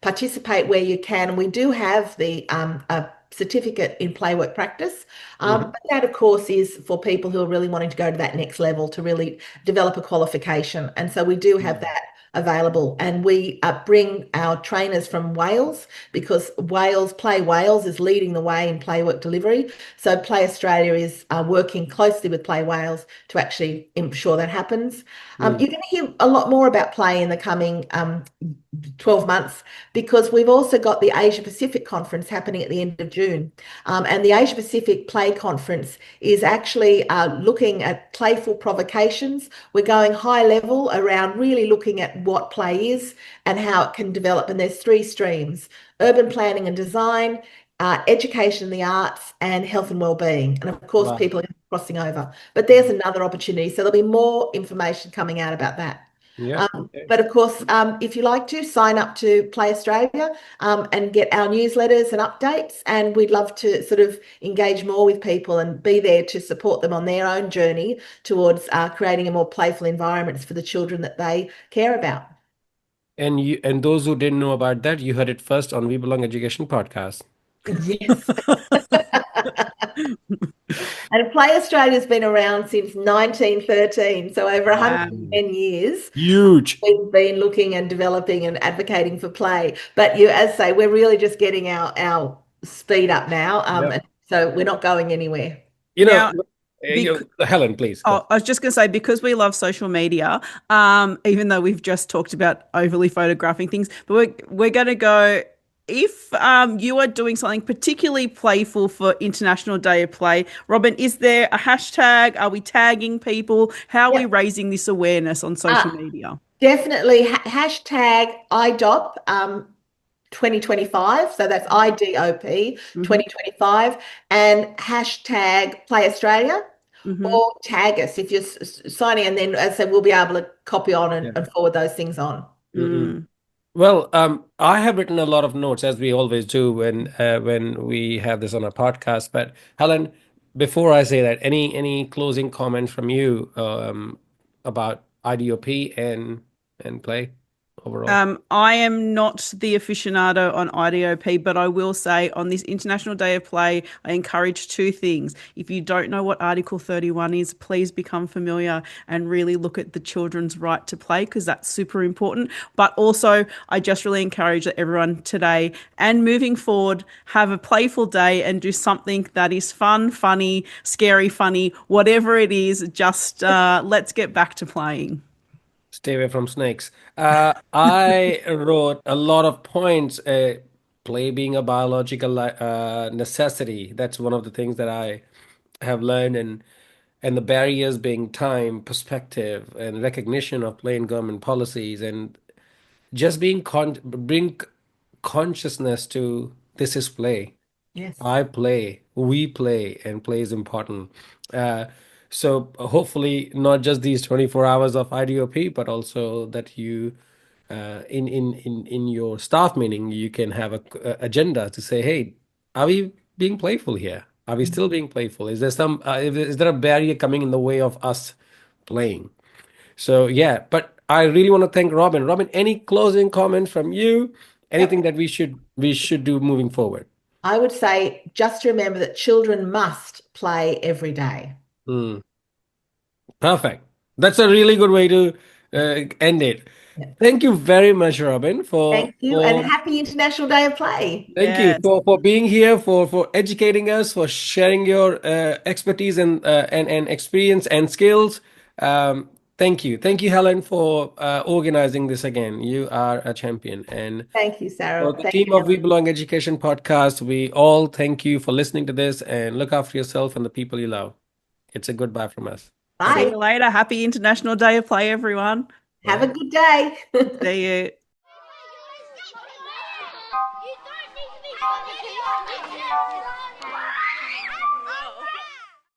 [SPEAKER 3] participate where you can. And we do have the a certificate in play work practice,
[SPEAKER 1] Mhm,
[SPEAKER 3] but that of course is for people who are really wanting to go to that next level to really develop a qualification. And so we do have
[SPEAKER 1] mm,
[SPEAKER 3] that available, and we bring our trainers from Wales because Play Wales is leading the way in play work delivery. So Play Australia is working closely with Play Wales to actually ensure that happens.
[SPEAKER 1] mm,
[SPEAKER 3] You're going to hear a lot more about play in the coming 12 months because we've also got the Asia Pacific Conference happening at the end of June. And the Asia Pacific Play Conference is actually looking at playful provocations. We're going high level around really looking at what play is and how it can develop. And there's three streams: urban planning and design, education and the arts, and health and well-being. And of course,
[SPEAKER 1] wow.
[SPEAKER 3] people are crossing over. But there's another opportunity. So there'll be more information coming out about that.
[SPEAKER 1] Yeah. Okay.
[SPEAKER 3] But of course, if you like to sign up to Play Australia and get our newsletters and updates, and we'd love to sort of engage more with people and be there to support them on their own journey towards creating a more playful environments for the children that they care about.
[SPEAKER 1] And those who didn't know about that, you heard it first on We Belong Education podcast.
[SPEAKER 3] Yes. And Play Australia's been around since 1913, so over
[SPEAKER 2] Wow.
[SPEAKER 3] 110 years.
[SPEAKER 1] Huge.
[SPEAKER 3] We've been looking and developing and advocating for play. But you, as say, we're really just getting our speed up now.
[SPEAKER 1] Yeah.
[SPEAKER 3] And so we're not going anywhere.
[SPEAKER 1] You know,
[SPEAKER 2] Now, bec-
[SPEAKER 1] Helen, please go.
[SPEAKER 2] Oh, I was just going to say, because we love social media, even though we've just talked about overly photographing things, but we're going to go. If you are doing something particularly playful for International Day of Play, Robyn, is there a hashtag? Are we tagging people? How are we
[SPEAKER 3] Yep.
[SPEAKER 2] raising this awareness on social media?
[SPEAKER 3] Definitely hashtag IDOP 2025. So that's IDOP
[SPEAKER 2] Hmm.
[SPEAKER 3] 2025 and hashtag Play Australia.
[SPEAKER 2] Hmm.
[SPEAKER 3] Or tag us if you're signing, and then as I said, we'll be able to copy on
[SPEAKER 1] Yeah.
[SPEAKER 3] and forward those things on.
[SPEAKER 1] Mm-mm.
[SPEAKER 2] Mm.
[SPEAKER 1] Well, I have written a lot of notes as we always do when we have this on our podcast. But Helen, before I say that, any closing comments from you about IDOP and play overall?
[SPEAKER 2] I am not the aficionado on IDOP, but I will say on this International Day of Play, I encourage two things. If you don't know what Article 31 is, please become familiar and really look at the children's right to play because that's super important. But also, I just really encourage that everyone today and moving forward have a playful day and do something that is fun, funny, scary, funny, whatever it is. Just let's get back to playing.
[SPEAKER 1] Stay away from snakes. I wrote a lot of points. Play being a biological necessity. That's one of the things that I have learned, and the barriers being time, perspective, and recognition of play in government policies, and just bring consciousness to this is play.
[SPEAKER 3] Yes.
[SPEAKER 1] I play, we play, and play is important. Uh, so hopefully not just these 24 hours of IDOP, but also that you in your staff meeting, you can have a agenda to say, hey, are we being playful here? Are we still being playful? Is there is there a barrier coming in the way of us playing? So yeah, but I really want to thank Robyn. Robyn, any closing comments from you? Anything
[SPEAKER 3] Yep.
[SPEAKER 1] that we should do moving forward?
[SPEAKER 3] I would say just remember that children must play every day.
[SPEAKER 1] Hmm. Perfect. That's a really good way to end it.
[SPEAKER 3] Yeah.
[SPEAKER 1] Thank you very much, Robyn,
[SPEAKER 3] Thank you, and happy International Day of Play.
[SPEAKER 1] thank you
[SPEAKER 2] Yes.
[SPEAKER 1] for being here, for educating us, for sharing your expertise and experience and skills. Thank you, Helen, for organizing this again. You are a champion, and
[SPEAKER 3] Thank you,
[SPEAKER 1] for
[SPEAKER 3] Sarah.
[SPEAKER 1] the
[SPEAKER 3] Thank
[SPEAKER 1] team
[SPEAKER 3] you,
[SPEAKER 1] of We
[SPEAKER 3] Helen.
[SPEAKER 1] Belong Education podcast, we all thank you for listening to this and look after yourself and the people you love. It's a goodbye from us.
[SPEAKER 2] See
[SPEAKER 3] Bye.
[SPEAKER 2] you later. Happy International Day of Play, everyone.
[SPEAKER 3] Have a
[SPEAKER 1] Bye.
[SPEAKER 3] good day.
[SPEAKER 2] See you.
[SPEAKER 4] You don't need to be